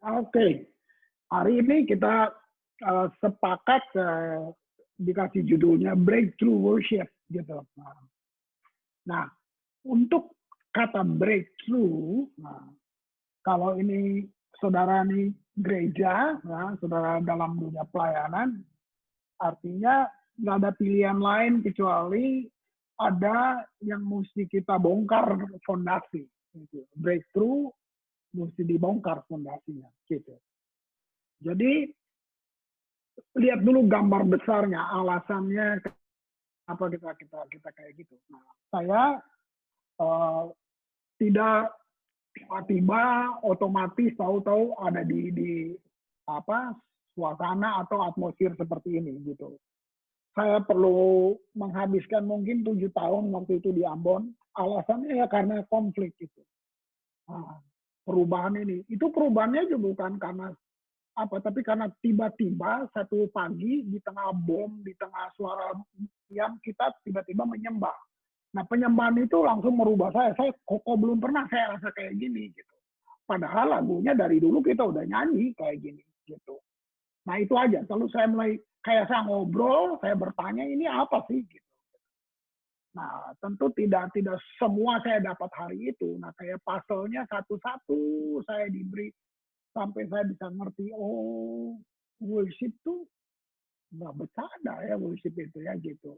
Oke, hari ini kita sepakat dikasih judulnya Breakthrough Worship gitu. Nah, untuk kata breakthrough, nah, kalau ini saudara nih gereja, nah, saudara dalam dunia pelayanan, artinya nggak ada pilihan lain kecuali ada yang mesti kita bongkar fondasi. Gitu. Breakthrough mesti dibongkar fondasinya. Gitu. Jadi lihat dulu gambar besarnya, alasannya apa kita kayak gitu. Nah, saya uh, tidak tiba-tiba otomatis tahu-tahu ada di apa suasana atau atmosfer seperti ini gitu. Saya perlu menghabiskan mungkin 7 tahun waktu itu di Ambon. Alasannya ya karena konflik itu. Nah, perubahan ini, itu perubahannya juga bukan karena apa, tapi karena tiba-tiba satu pagi di tengah bom, di tengah suara yang kita tiba-tiba menyembah. Nah, penyembahan itu langsung merubah saya. Saya kok belum pernah saya rasa kayak gini gitu. Padahal lagunya dari dulu kita udah nyanyi kayak gini gitu. Nah, itu aja. Lalu saya mulai kayak saya ngobrol, saya bertanya ini apa sih gitu. Nah, tentu tidak tidak semua saya dapat hari itu. Nah, kayak puzzle-nya satu-satu saya diberi sampai saya bisa ngerti, oh, worship tuh nggak bercanda ya worship itu ya gitu.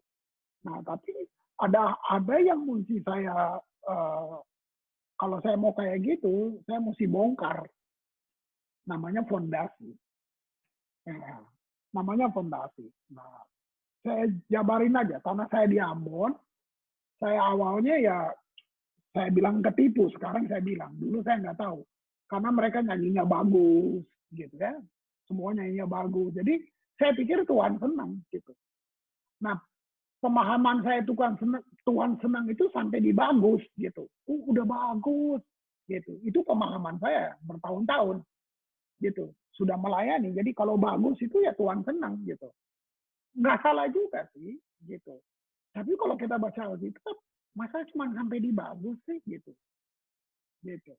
Nah, tapi ada yang mesti saya kalau saya mau kayak gitu, saya mesti bongkar. Namanya fondasi. Ya, namanya fondasi. Nah, saya jabarin aja karena saya di Ambon, saya awalnya ya saya bilang ketipu, sekarang saya bilang dulu saya nggak tahu karena mereka nyanyinya bagus gitu ya, semua nyanyinya bagus. Jadi saya pikir Tuhan senang gitu. Nah, pemahaman saya Tuhan senang itu sampai di bagus gitu. Udah bagus gitu. Itu pemahaman saya bertahun-tahun gitu. Sudah melayani. Jadi kalau bagus itu ya Tuhan senang gitu. Nggak salah juga sih gitu. Tapi kalau kita baca Alkitab, masa cuma sampai di bagus sih gitu. Gitu.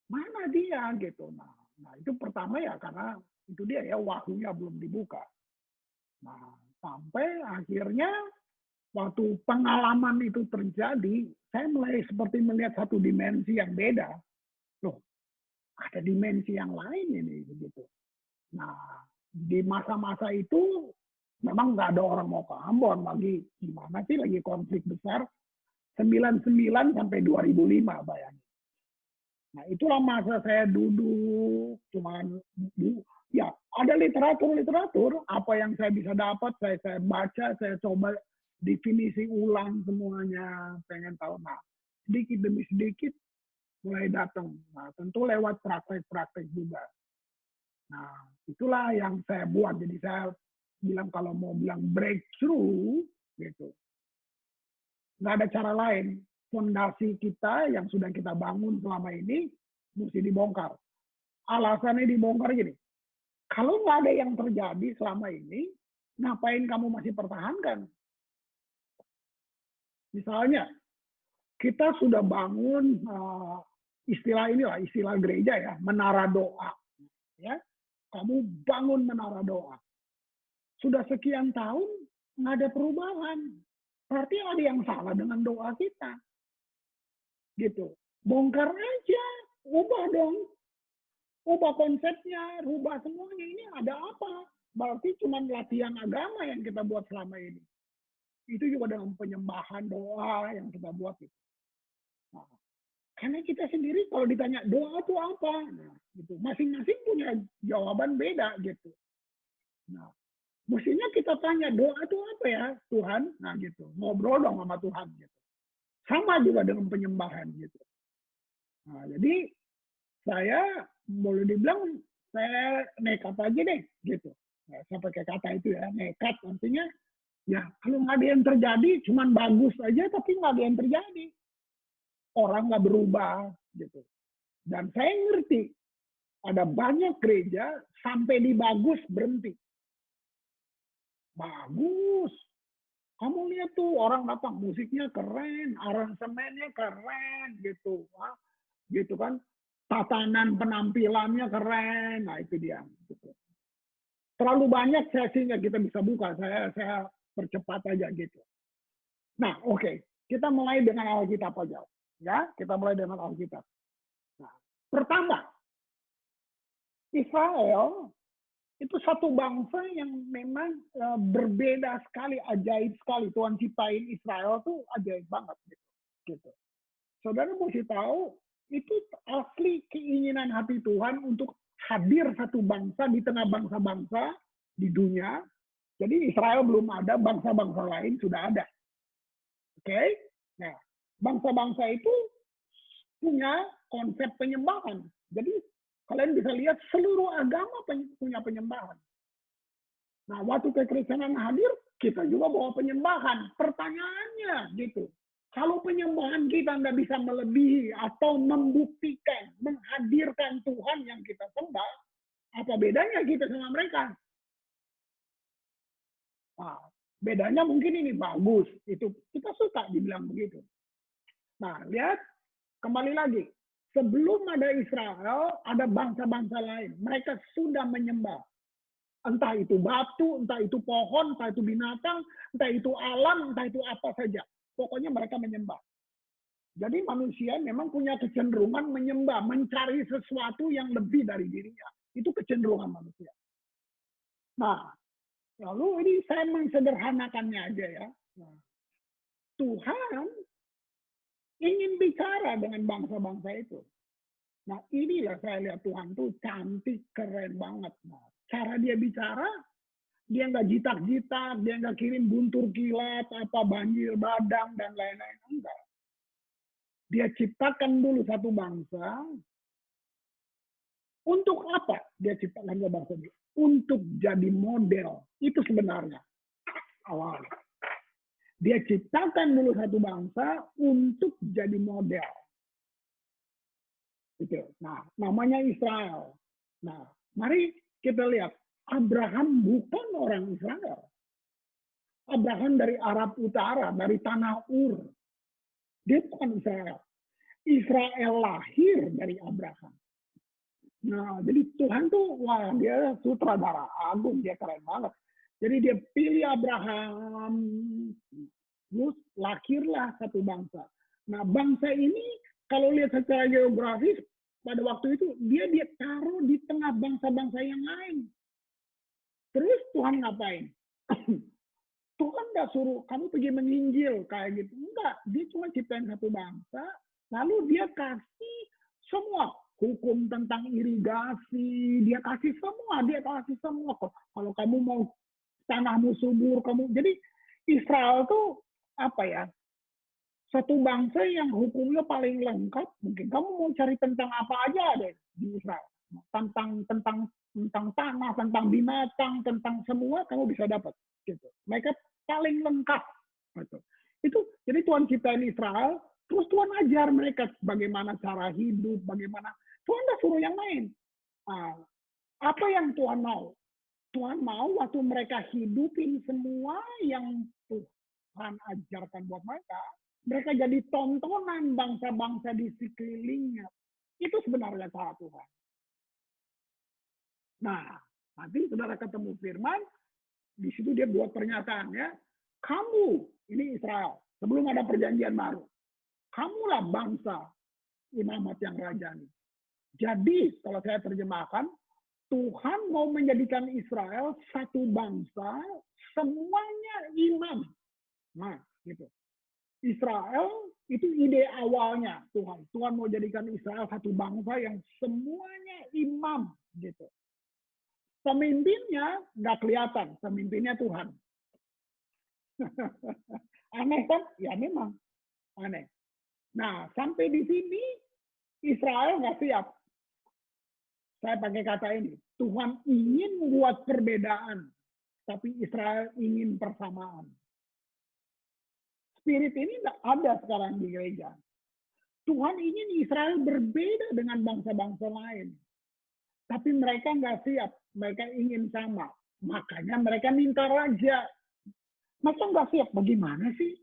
Mana dia gitu. Nah, itu pertama ya karena itu dia ya wahyunya belum dibuka. Nah, sampai akhirnya waktu pengalaman itu terjadi, saya mulai seperti melihat satu dimensi yang beda. Loh, ada dimensi yang lain ini begitu. Nah, di masa-masa itu memang nggak ada orang mau ke Ambon lagi. Gimana sih lagi konflik besar 99 sampai 2005 bayangin. Nah, itulah masa saya duduk cuman ya ada literatur apa yang saya bisa dapat saya baca, saya coba definisi ulang semuanya, pengen tahu. Nah, sedikit demi sedikit mulai datang. Nah, tentu lewat praktek-praktek juga. Nah, itulah yang saya buat. Jadi saya bilang kalau mau bilang breakthrough gitu, nggak ada cara lain. Fondasi kita yang sudah kita bangun selama ini mesti dibongkar. Alasannya dibongkar gini, kalau nggak ada yang terjadi selama ini, ngapain kamu masih pertahankan? Misalnya, kita sudah bangun istilah inilah, istilah gereja ya, menara doa. Ya, kamu bangun menara doa. Sudah sekian tahun, nggak ada perubahan. Berarti ada yang salah dengan doa kita. Gitu. Bongkar aja, ubah dong. Ubah konsepnya, rubah semuanya. Ini ada apa? Berarti cuma latihan agama yang kita buat selama ini. Itu juga dengan penyembahan doa yang kita buat itu. Nah, karena kita sendiri kalau ditanya doa itu apa, nah, gitu. Masing-masing punya jawaban beda gitu. Nah, mestinya kita tanya doa itu apa ya Tuhan, nah gitu. Ngobrol dong sama Tuhan gitu. Sama juga dengan penyembahan gitu. Nah, jadi saya boleh dibilang saya nekat aja deh gitu. Nah, saya pakai kata itu ya, nekat artinya ya kalau nggak ada yang terjadi, cuman bagus aja tapi nggak ada yang terjadi. Orang nggak berubah gitu. Dan saya ngerti ada banyak gereja sampai di bagus berhenti. Bagus. Kamu lihat tuh orang datang musiknya keren, aransemennya keren gitu. Wah, gitu kan. tatanan penampilannya keren, nah itu dia. Gitu. Terlalu banyak sesinya kita bisa buka, saya percepat aja gitu. Nah, oke. Kita mulai dengan Alkitab aja. Ya, kita mulai dengan Alkitab. Nah, pertama, Israel itu satu bangsa yang memang berbeda sekali, ajaib sekali. Tuhan ciptain Israel tuh ajaib banget. Gitu. Saudara mesti tahu, itu asli keinginan hati Tuhan untuk hadir satu bangsa di tengah bangsa-bangsa di dunia. Jadi Israel belum ada, bangsa-bangsa lain sudah ada. Oke? Nah, bangsa-bangsa itu punya konsep penyembahan. Jadi kalian bisa lihat seluruh agama punya penyembahan. Nah, waktu kekristenan hadir, kita juga bawa penyembahan. Pertanyaannya gitu, kalau penyembahan kita nggak bisa melebihi atau membuktikan, menghadirkan Tuhan yang kita sembah, apa bedanya kita sama mereka? Nah, bedanya mungkin ini bagus, itu kita suka dibilang begitu. Nah, lihat kembali lagi. Sebelum ada Israel, ada bangsa-bangsa lain. Mereka sudah menyembah. Entah itu batu, entah itu pohon, entah itu binatang, entah itu alam, entah itu apa saja. Pokoknya mereka menyembah. Jadi manusia memang punya kecenderungan menyembah, mencari sesuatu yang lebih dari dirinya. Itu kecenderungan manusia. Nah, lalu ini saya mensederhanakannya aja ya. Nah, Tuhan ingin bicara dengan bangsa-bangsa itu. Nah, inilah saya lihat Tuhan tuh cantik, keren banget. Nah, cara dia bicara, dia nggak jitak-jitak, dia nggak kirim guntur kilat, apa banjir badang, dan lain-lain. Enggak. Dia ciptakan dulu satu bangsa. Untuk apa dia ciptakan dua bangsa ini? Untuk jadi model. Itu sebenarnya awalnya. Dia ciptakan dulu satu bangsa untuk jadi model. Gitu. Nah, namanya Israel. Nah, mari kita lihat. Abraham bukan orang Israel. Abraham dari Arab Utara, dari tanah Ur. Dia bukan Israel. Israel lahir dari Abraham. Nah, jadi Tuhan tuh, wah, dia sutradara agung, dia keren banget. Jadi dia pilih Abraham, terus lahirlah satu bangsa. Nah, bangsa ini kalau lihat secara geografis, pada waktu itu dia taruh di tengah bangsa-bangsa yang lain. Terus Tuhan ngapain? Tuhan nggak suruh kamu pergi menginjil kayak gitu. Enggak, dia cuma ciptain satu bangsa, lalu dia kasih semua hukum tentang irigasi, dia kasih semua. Kalau kamu mau tanahmu subur, kamu jadi Israel tuh apa ya? Satu bangsa yang hukumnya paling lengkap. Mungkin kamu mau cari tentang apa aja deh di Israel. Tentang tanah, tentang binatang, tentang semua kamu bisa dapat. Gitu. Mereka paling lengkap. Gitu. Itu jadi Tuhan ciptain Israel, terus Tuhan ajar mereka bagaimana cara hidup, bagaimana Tuhan nggak suruh yang lain. Nah, apa yang Tuhan mau? Tuhan mau waktu mereka hidupin semua yang Tuhan ajarkan buat mereka, mereka jadi tontonan bangsa-bangsa di sekelilingnya. Itu sebenarnya cara Tuhan. Nah, nanti saudara ketemu firman, di situ dia buat pernyataan ya, kamu, ini Israel, sebelum ada perjanjian baru, kamulah bangsa imamat yang rajani. Jadi, kalau saya terjemahkan, Tuhan mau menjadikan Israel satu bangsa, semuanya imam. Nah, gitu. Israel itu ide awalnya Tuhan. Tuhan mau jadikan Israel satu bangsa yang semuanya imam, gitu. Pemimpinnya nggak kelihatan, pemimpinnya Tuhan. Aneh kan? Ya memang aneh. Nah, sampai di sini Israel nggak siap. Saya pakai kata ini, Tuhan ingin membuat perbedaan, tapi Israel ingin persamaan. Spirit ini nggak ada sekarang di gereja. Tuhan ingin Israel berbeda dengan bangsa-bangsa lain. Tapi mereka nggak siap, mereka ingin sama. Makanya mereka minta raja. Masa nggak siap? Bagaimana sih?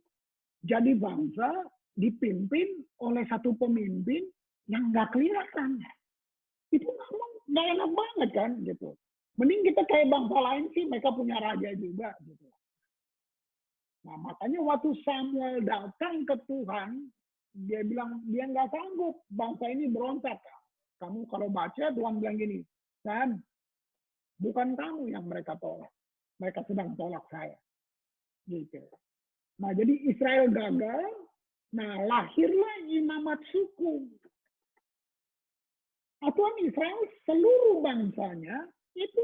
Jadi bangsa dipimpin oleh satu pemimpin yang nggak kelihatan. Itu nggak enak banget kan gitu. Mending kita kayak bangsa lain sih, mereka punya raja juga gitu. Nah makanya waktu Samuel datang ke Tuhan, dia bilang dia nggak sanggup, bangsa ini berontak. Kamu kalau baca Tuhan bilang gini, kan bukan kamu yang mereka tolak, mereka sedang tolak saya. Gitu. Nah jadi Israel gagal, nah lahirlah imamat suku. Aturan Israel seluruh bangsanya itu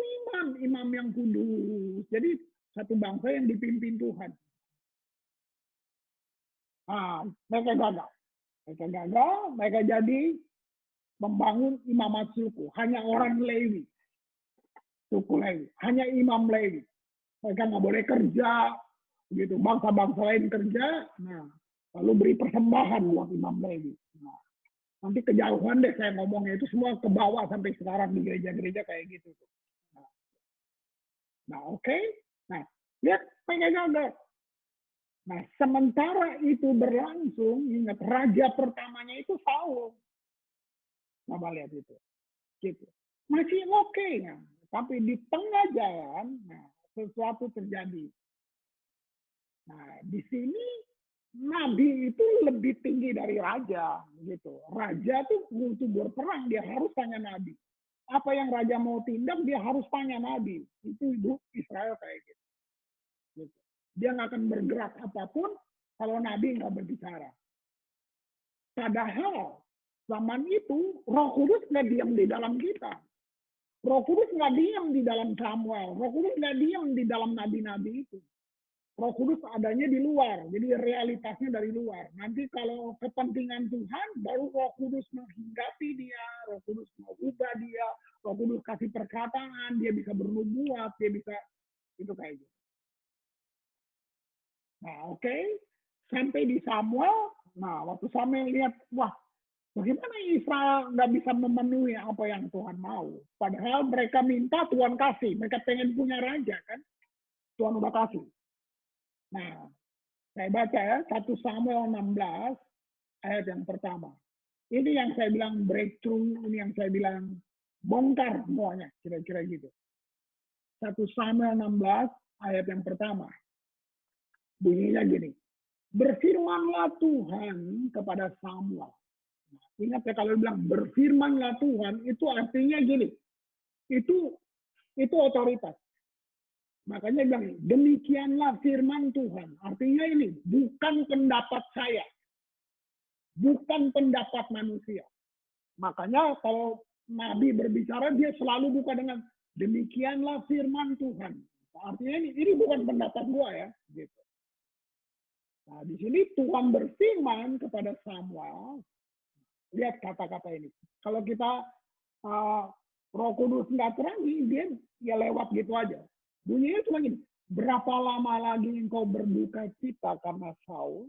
imam yang kudus. Jadi satu bangsa yang dipimpin Tuhan. Nah, mereka gagal. Mereka jadi membangun imamat suku. Hanya orang Lewi, suku Lewi. Hanya imam Lewi. Mereka nggak boleh kerja, gitu. Bangsa-bangsa lain kerja, nah lalu beri persembahan buat imam Lewi. Nah, nanti kejauhan deh saya ngomongnya, itu semua ke bawah sampai sekarang di gereja-gereja kayak gitu. Nah oke. Nah, lihat mereka gagal. Nah, sementara itu berlangsung, ingat raja pertamanya itu Saul. Coba lihat itu. Gitu. Masih oke ya. Tapi di tengah jalan, nah, sesuatu terjadi. Nah, di sini nabi itu lebih tinggi dari raja, gitu. Raja tuh untuk berperang dia harus tanya nabi. Apa yang raja mau tindak dia harus tanya nabi. Itu hidup Israel kayak gitu. Dia nggak akan bergerak apapun kalau nabi nggak berbicara. Padahal zaman itu Roh Kudus nggak diam di dalam kita. Roh Kudus nggak diam di dalam Samuel. Roh Kudus nggak diam di dalam nabi-nabi itu. Roh Kudus adanya di luar, jadi realitasnya dari luar. Nanti kalau kepentingan Tuhan, baru Roh Kudus menghinggapi dia, Roh Kudus mau ubah dia, Roh Kudus kasih perkataan, dia bisa bernubuat, dia bisa itu kayak gitu. Nah oke, sampai di Samuel, nah waktu Samuel lihat, wah bagaimana Israel nggak bisa memenuhi apa yang Tuhan mau. Padahal mereka minta Tuhan kasih, mereka pengen punya raja kan, Tuhan udah kasih. Nah, saya baca ya, 1 Samuel 16 ayat yang pertama. Ini yang saya bilang breakthrough, ini yang saya bilang bongkar semuanya, kira-kira gitu. 1 Samuel 16 ayat yang pertama. Bunyinya gini, berfirmanlah Tuhan kepada Samuel. Nah, ingat ya kalau bilang berfirmanlah Tuhan, itu artinya gini, itu otoritas. Makanya bilang, demikianlah firman Tuhan. Artinya ini, bukan pendapat saya. Bukan pendapat manusia. Makanya kalau Nabi berbicara, dia selalu buka dengan, demikianlah firman Tuhan. Artinya ini bukan pendapat gua ya. Gitu. Nah, di sini Tuhan berfirman kepada Samuel, lihat kata-kata ini. Kalau kita Roh Kudus nggak terangi, dia ya lewat gitu aja. Bunyinya cuma gini, berapa lama lagi engkau berduka cita karena Saul?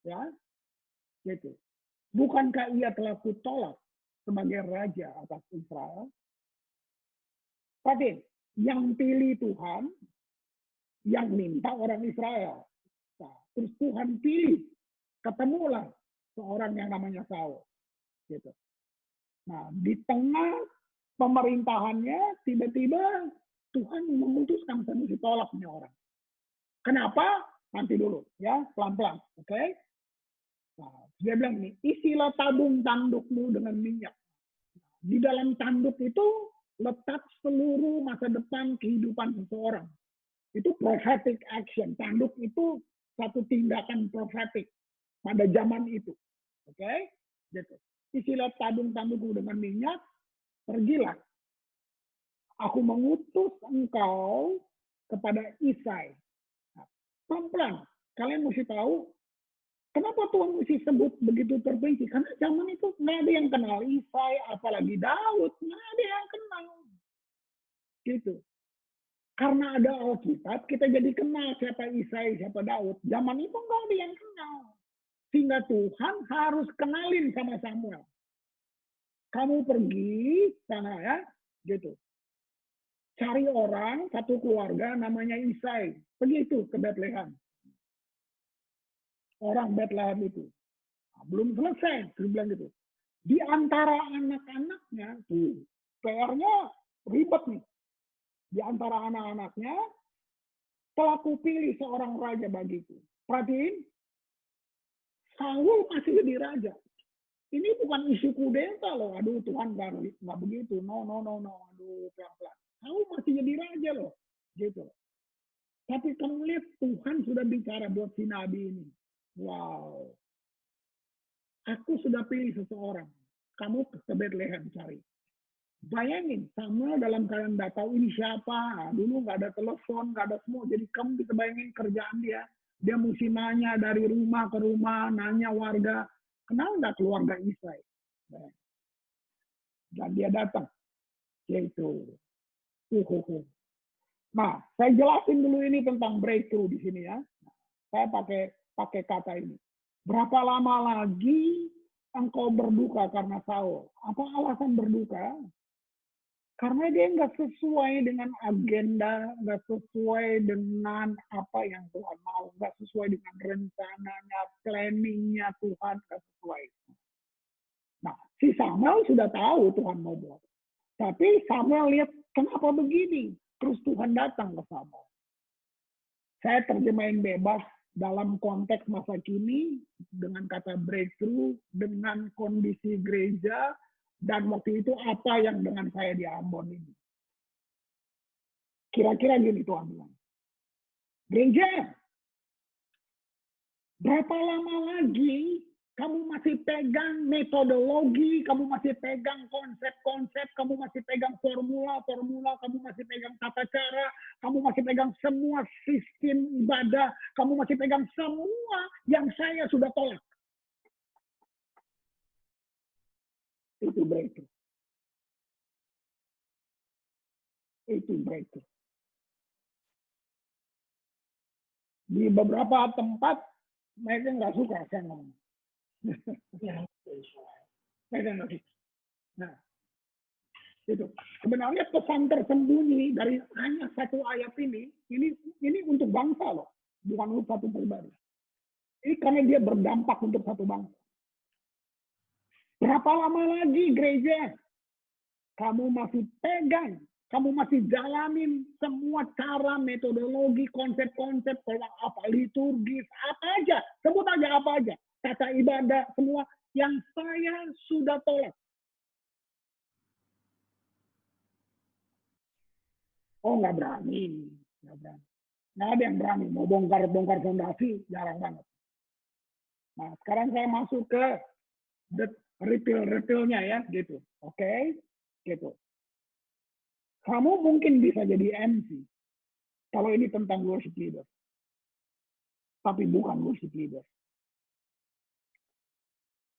Ya, gitu. Bukankah ia telah kutolak sebagai raja atas Israel? Tapi yang pilih Tuhan, yang minta orang Israel. Nah, terus Tuhan pilih, ketemulah seorang yang namanya Saul. Gitu. Nah, di tengah pemerintahannya, tiba-tiba Tuhan memutuskan saya mesti tolak nih orang. Kenapa? Nanti dulu, ya, pelan-pelan, oke? Okay? Nah, dia bilang ini, isilah tabung tandukmu dengan minyak. Di dalam tanduk itu letak seluruh masa depan kehidupan seseorang. Itu prophetic action. Tanduk itu satu tindakan prophetic pada zaman itu, oke? Okay? Gitu. Isilah tabung tandukmu dengan minyak, pergilah. Aku mengutus engkau kepada Isai. Nah, pelan-pelan. Kalian mesti tahu, kenapa Tuhan mesti sebut begitu terperinci? Karena zaman itu nggak ada yang kenal Isai, apalagi Daud. Nggak ada yang kenal. Gitu. Karena ada Alkitab, kita jadi kenal siapa Isai, siapa Daud. Zaman itu nggak ada yang kenal. Sehingga Tuhan harus kenalin sama Samuel. Kamu pergi sana ya, gitu. Cari orang, satu keluarga namanya Isai. Pergi itu ke Bethlehem. Orang Bethlehem itu. belum selesai, dia bilang gitu. Di antara anak-anaknya, tuh, PR-nya ribet nih. Di antara anak-anaknya, telah kupilih seorang raja bagiku. Perhatiin, Saul masih jadi raja. Ini bukan isu kudeta loh. Aduh, Tuhan nggak begitu. No, no, no, no. Aduh, pelan-pelan. Saul masih jadi raja loh. Gitu. Tapi kamu lihat Tuhan sudah bicara buat si nabi ini. Wow. Aku sudah pilih seseorang. Kamu ke Bethlehem cari. Bayangin, Samuel dalam keadaan nggak tahu ini siapa. Dulu nggak ada telepon, nggak ada semua. Jadi kamu bisa bayangin kerjaan dia. Dia mesti nanya dari rumah ke rumah, nanya warga. Kenal nggak keluarga Israel? Dan dia datang. Yaitu. Nah, saya jelasin dulu ini tentang breakthrough di sini ya. Saya pakai kata ini. Berapa lama lagi engkau berduka karena Saul? Apa alasan berduka? Karena dia nggak sesuai dengan agenda, nggak sesuai dengan apa yang Tuhan mau, nggak sesuai dengan rencananya, planningnya Tuhan, nggak sesuai. Nah, si Samuel sudah tahu Tuhan mau buat. Tapi Samuel lihat, kenapa begini? Terus Tuhan datang ke Samuel. Saya terjemahin bebas dalam konteks masa kini, dengan kata breakthrough, dengan kondisi gereja, dan waktu itu apa yang dengan saya di Ambon ini. Kira-kira gini Tuhan bilang. Gereja, berapa lama lagi kamu masih pegang metodologi, kamu masih pegang konsep-konsep, kamu masih pegang formula-formula, kamu masih pegang tata cara, kamu masih pegang semua sistem ibadah, kamu masih pegang semua yang saya sudah tolak. Itu breakthrough. Itu breakthrough. Di beberapa tempat mereka nggak suka saya ngomong. Mereka nggak suka. Nah, itu sebenarnya pesan tersembunyi dari hanya satu ayat ini untuk bangsa loh, bukan untuk satu pribadi. Ini karena dia berdampak untuk satu bangsa. Berapa lama lagi gereja kamu masih pegang, kamu masih jalanin semua cara, metodologi, konsep-konsep, apa liturgis, apa aja, sebut aja apa aja, tata ibadah, semua yang saya sudah tolak. Oh, nggak berani. Nggak ada yang berani. Mau bongkar fondasi, jarang banget. Nah, sekarang saya masuk ke retail-retailnya ya, gitu. Oke? Gitu. Kamu mungkin bisa jadi MC. Kalau ini tentang worship leader. Tapi bukan worship leader.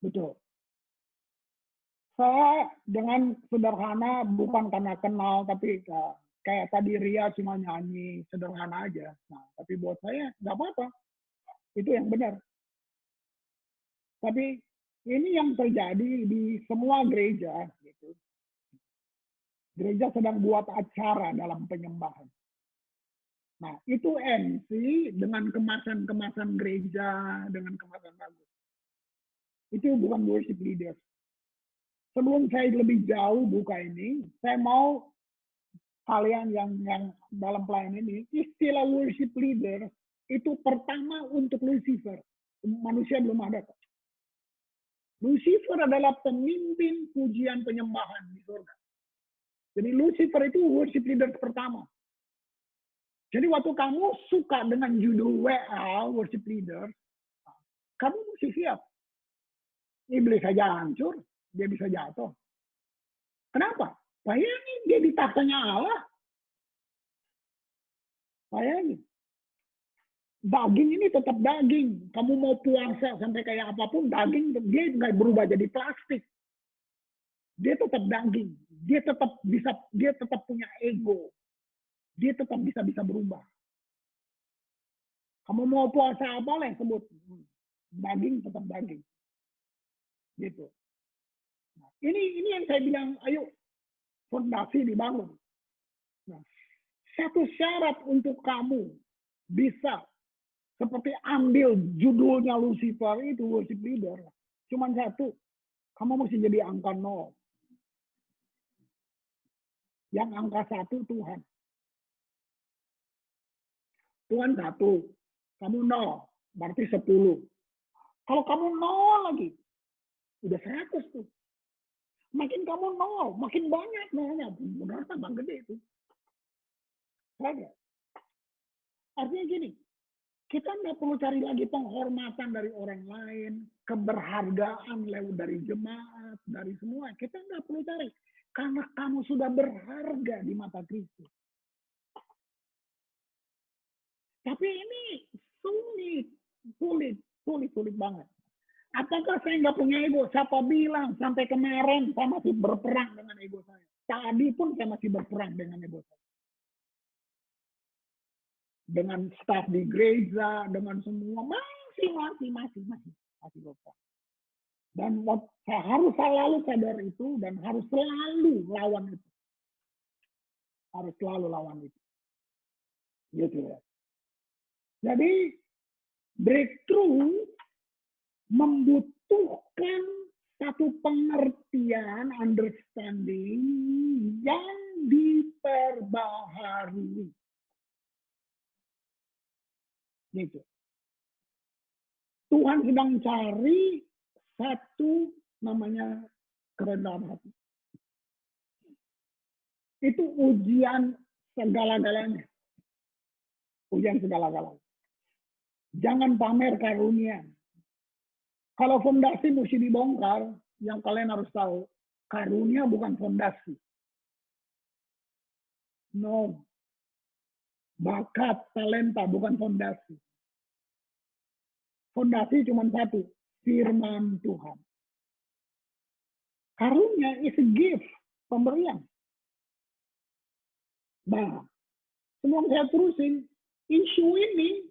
Betul. Saya dengan sederhana, bukan karena kenal, tapi kayak tadi Ria cuma nyanyi sederhana aja. Nah, tapi buat saya nggak apa-apa. Itu yang benar. Tapi ini yang terjadi di semua gereja. Gitu. Gereja sedang buat acara dalam penyembahan. Nah, itu MC dengan kemasan-kemasan gereja, dengan kemasan bagus. Itu bukan worship leader. Sebelum saya lebih jauh buka ini, saya mau kalian yang dalam pelayanan ini, istilah worship leader itu pertama untuk Lucifer. Manusia belum ada. Lucifer adalah pemimpin pujian penyembahan di surga. Jadi Lucifer itu worship leader pertama. Jadi waktu kamu suka dengan judul WA, worship leader, kamu mesti siap. Iblis saja hancur, dia bisa jatuh. Kenapa? Bayangin dia di tahtanya Allah. Bayangin. Daging ini tetap daging. Kamu mau puasa sampai kayak apapun, daging dia nggak berubah jadi plastik. Dia tetap daging. Dia tetap punya ego. Dia tetap bisa berubah. Kamu mau puasa apa lah yang sebut. Daging tetap daging. Gitu. Nah, ini yang saya bilang, ayo fondasi dibangun. Nah, satu syarat untuk kamu bisa seperti ambil judulnya Lucifer itu worship leader. Cuman satu, kamu mesti jadi angka 0. Yang angka 1 Tuhan. Tuhan 1, kamu 0, berarti 10. Kalau kamu 0 lagi, udah 100 tuh. Makin kamu 0, makin banyak nolnya. Benar tambah gede itu. Saja. Artinya gini, kita nggak perlu cari lagi penghormatan dari orang lain, keberhargaan lewat dari jemaat, dari semua. Kita nggak perlu cari. Karena kamu sudah berharga di mata Kristus. Tapi ini sulit banget. Apakah saya nggak punya ego? Siapa bilang sampai kemarin saya masih berperang dengan ego saya. Tadi pun saya masih berperang dengan ego saya. Dengan staf di gereja, dengan semua masih berperang. Dan saya harus selalu sadar itu dan harus selalu lawan itu. Harus selalu lawan itu. Gitu ya. Jadi breakthrough membutuhkan satu pengertian, understanding yang diperbaharui. Gitu. Tuhan sedang cari satu namanya kerendahan hati. Itu ujian segala-galanya. Ujian segala-galanya. Jangan pamer karunia. Kalau fondasi mesti dibongkar, yang kalian harus tahu, karunia bukan fondasi. No. Bakat, talenta bukan fondasi. Fondasi cuma satu, firman Tuhan. Karunia is a gift, pemberian. Nah, sebelum saya terusin, isu ini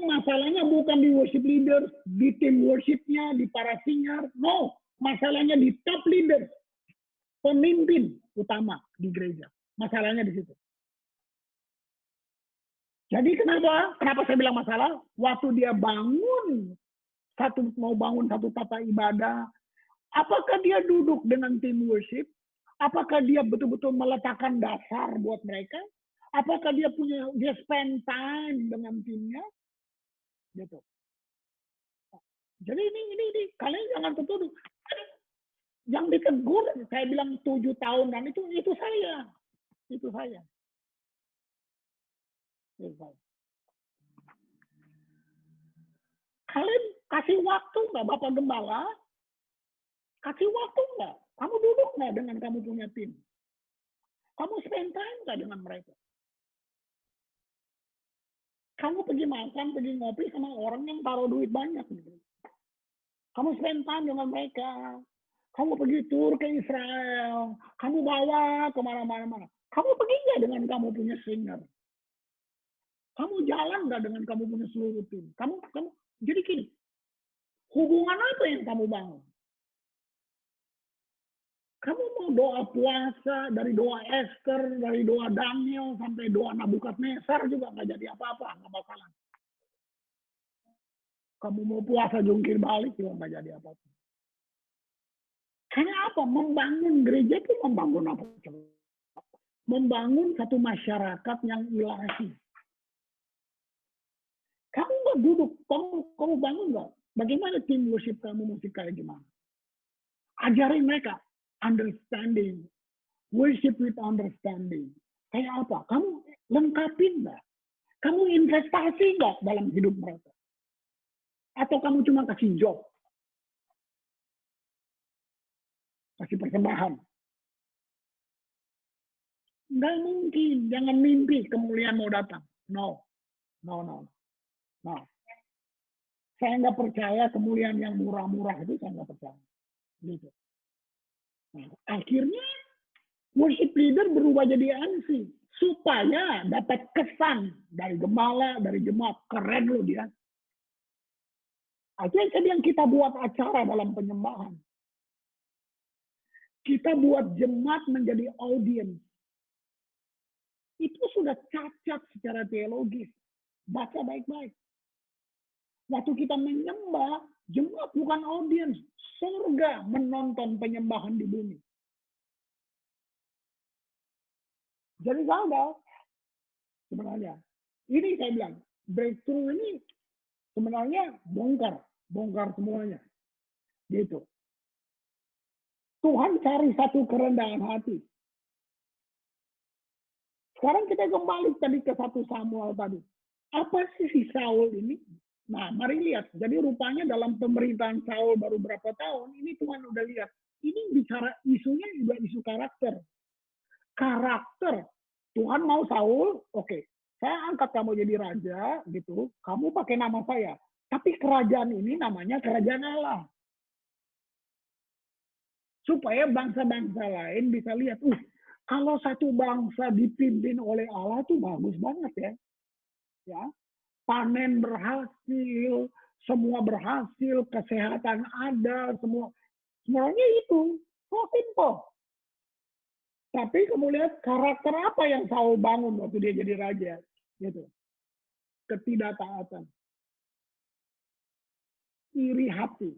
masalahnya bukan di worship leader, di tim worshipnya, di para singer. No, masalahnya di top leader, pemimpin utama di gereja. Masalahnya di situ. Jadi kenapa saya bilang masalah? Waktu dia mau bangun satu tata ibadah, apakah dia duduk dengan tim worship? Apakah dia betul-betul meletakkan dasar buat mereka? Apakah dia spend time dengan timnya? Gitu. Jadi ini kalian jangan tertuduh. Yang ditegur, saya bilang 7 tahun dan itu saya. Itu saya. Kalian kasih waktu nggak Bapak Gembala? Kasih waktu nggak? Kamu duduk nggak dengan kamu punya tim? Kamu spend time nggak dengan mereka? Kamu pergi makan, pergi ngopi sama orang yang taruh duit banyak. Gitu. Kamu spend time dengan mereka. Kamu pergi tur ke Israel. Kamu bawa kemana-mana. Kamu pergi nggak dengan kamu punya singer? Kamu jalan nggak dengan kamu punya seluruh tim? Kamu jadi gini. Hubungan apa yang kamu bangun? Kamu mau doa puasa, dari doa Esther, dari doa Daniel, sampai doa Nabukadnezar juga nggak jadi apa-apa, nggak bakalan. Kamu mau puasa jungkir balik juga nggak jadi apa-apa. Karena apa? Membangun gereja itu membangun apa? Membangun satu masyarakat yang ilahi. Kamu nggak duduk, kamu bangun nggak? Bagaimana tim worship kamu mesti kayak gimana? Ajarin mereka understanding, worship with understanding. Kayak apa? Kamu lengkapin nggak? Kamu investasi nggak dalam hidup mereka? Atau kamu cuma kasih job? Kasih persembahan? Nggak mungkin. Jangan mimpi kemuliaan mau datang. No. Saya nggak percaya kemuliaan yang murah-murah itu, saya nggak percaya. Gitu. Nah, akhirnya worship leader berubah jadi MC supaya dapat kesan dari gembala, dari jemaat. Keren loh dia. Akhirnya yang kita buat acara dalam penyembahan. Kita buat jemaat menjadi audiens. Itu sudah cacat secara teologis. Baca baik-baik. Waktu kita menyembah, Jemaat bukan audiens, surga menonton penyembahan di bumi. Jadi gagal sebenarnya. Ini saya bilang, breakthrough ini sebenarnya bongkar semuanya. Gitu. Tuhan cari satu kerendahan hati. Sekarang kita kembali tadi ke 1 Samuel tadi. Apa sih si Saul ini? Nah, mari lihat. Jadi rupanya dalam pemerintahan Saul baru berapa tahun, ini Tuhan udah lihat. Ini bicara isunya juga isu karakter. Karakter. Tuhan mau Saul, oke. Saya angkat kamu jadi raja, gitu. Kamu pakai nama saya. Tapi kerajaan ini namanya kerajaan Allah. Supaya bangsa-bangsa lain bisa lihat, kalau satu bangsa dipimpin oleh Allah tuh bagus banget ya. Ya, panen berhasil, semua berhasil, kesehatan ada, semuanya itu. So simple. Tapi kamu lihat karakter apa yang Saul bangun waktu dia jadi raja, gitu. Ketidaktaatan, iri hati,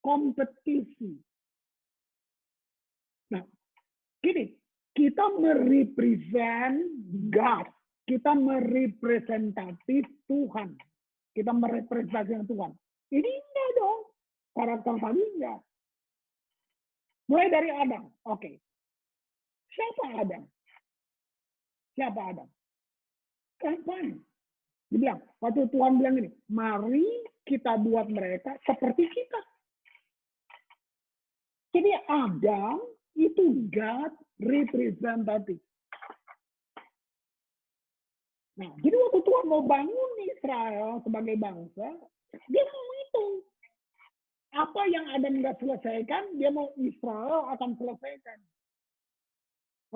kompetisi. Nah, gini, kita merepresent God, kita merepresentatif Tuhan, kita merepresentasi Tuhan. Ini enggak dong, karakter tadi enggak. Mulai dari Adam, oke. Siapa Adam? Siapa Adam? Kapan? Dia bilang, waktu Tuhan bilang ini, mari kita buat mereka seperti kita. Jadi Adam itu God representatif. Nah, jadi waktu Tuhan mau bangun Israel sebagai bangsa, dia mau itu. Apa yang Adam nggak selesaikan, dia mau Israel akan selesaikan.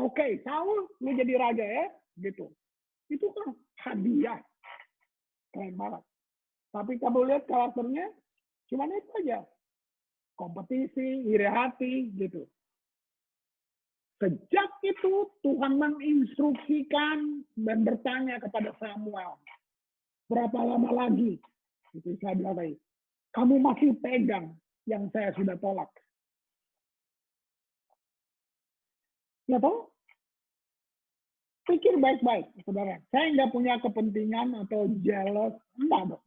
Oke, Saul, lu jadi raja ya, gitu. Itu kan hadiah. Keren banget. Tapi kamu lihat karakternya, cuma itu aja. Kompetisi, iri hati, gitu. Sejak itu Tuhan menginstruksikan dan bertanya kepada Samuel, berapa lama lagi? Itu saya bilang tadi, kamu masih pegang yang saya sudah tolak. Ya toh? Pikir baik-baik, saudara. Saya nggak punya kepentingan atau jealous. Enggak.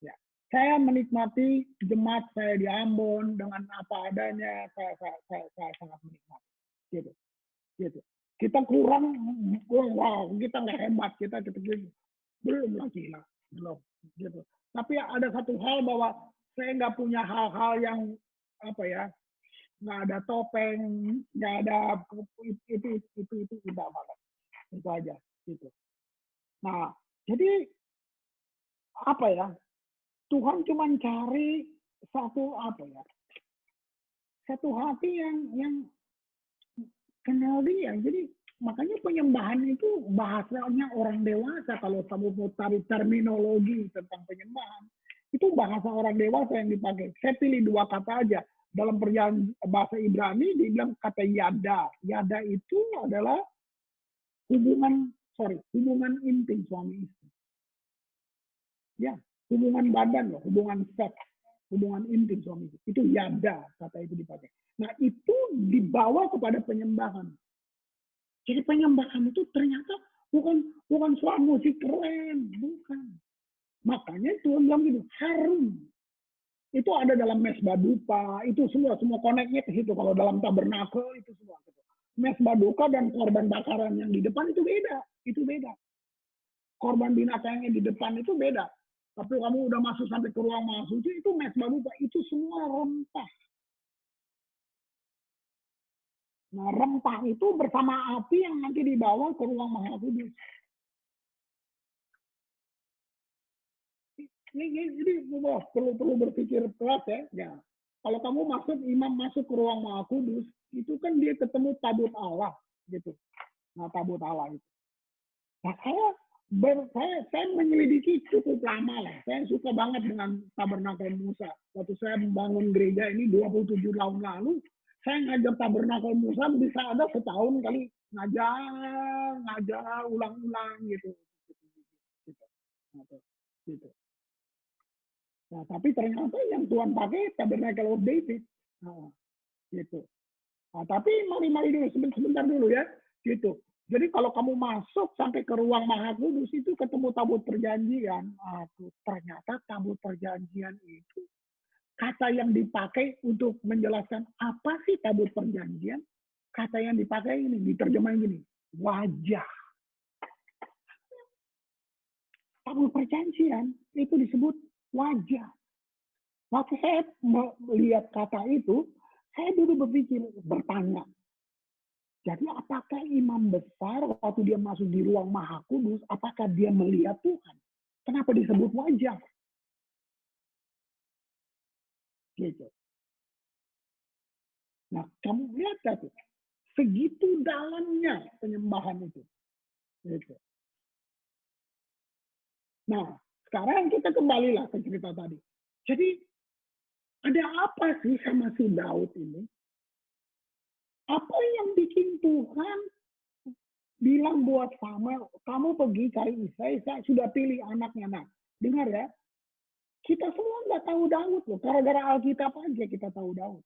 Ya. Saya menikmati jemaat saya di Ambon dengan apa adanya. Saya sangat menikmati. Gitu. Gitu. Kita kurang, wow, kita nggak hebat. Kita belum lagi lah. Belum. Gitu. Tapi ada satu hal bahwa saya nggak punya hal-hal yang apa ya, nggak ada topeng, nggak ada itu tidak banget. Itu aja gitu. Nah, jadi apa ya? Tuhan cuma cari satu apa ya? Satu hati yang kenal dia. Jadi makanya penyembahan itu bahasanya orang dewasa. Kalau kamu mau tarik terminologi tentang penyembahan, itu bahasa orang dewasa yang dipakai. Saya pilih 2 kata aja. Dalam perjanjian bahasa Ibrani dibilang kata yada. Yada itu adalah hubungan intim suami istri. Ya, hubungan badan loh, hubungan seks, hubungan intim suami istri. Itu yada, kata itu dipakai. Nah, itu dibawa kepada penyembahan. Jadi penyembahan itu ternyata bukan soal musik keren, bukan. Makanya Tuhan bilang gitu, harum. Itu ada dalam mesbah dupa, itu semua koneknya ke situ. Kalau dalam tabernakel itu semua. Mesbah duka dan korban bakaran yang di depan itu beda. Korban binatang yang di depan itu beda. Tapi kamu udah masuk sampai ke ruang maha suci, itu mesbah dupa, itu semua rempah. Nah, rempah itu bersama api yang nanti dibawa ke ruang maha kudus. Ini perlu berpikir keras ya. Ya. Kalau kamu imam masuk ke ruang maha kudus, itu kan dia ketemu tabut Allah gitu. Nah, tabut Allah itu. Nah, saya menyelidiki cukup lama lah. Saya suka banget dengan tabernakel Musa. Waktu saya membangun gereja ini 27 tahun lalu, saya ngajar tabernakel Musa bisa ada setahun kali ngajar ulang-ulang gitu. Gitu. Nah, tapi ternyata yang Tuhan pakai Tabernacle of David. Nah, gitu. Nah, tapi mari dulu sebentar dulu ya, gitu. Jadi kalau kamu masuk sampai ke ruang Maha Kudus itu ketemu tabut perjanjian. Aduh, ternyata tabut perjanjian itu kata yang dipakai untuk menjelaskan apa sih tabut perjanjian. Kata yang dipakai ini diterjemahin gini, wajah. Tabut perjanjian itu disebut wajah. Waktu saya melihat kata itu, saya dulu bertanya, jadi apakah imam besar waktu dia masuk di ruang Maha Kudus, apakah dia melihat Tuhan? Kenapa disebut wajah? Gitu. Nah, kamu lihat gak tuh? Segitu dalamnya penyembahan itu. Gitu. Nah, sekarang kita kembalilah ke cerita tadi. Jadi, ada apa sih sama si Daud ini? Apa yang bikin Tuhan bilang buat Samuel, kamu pergi cari Isai, saya sudah pilih anaknya. Nah, dengar ya, kita semua nggak tahu Daud loh. Gara-gara Alkitab aja kita tahu Daud.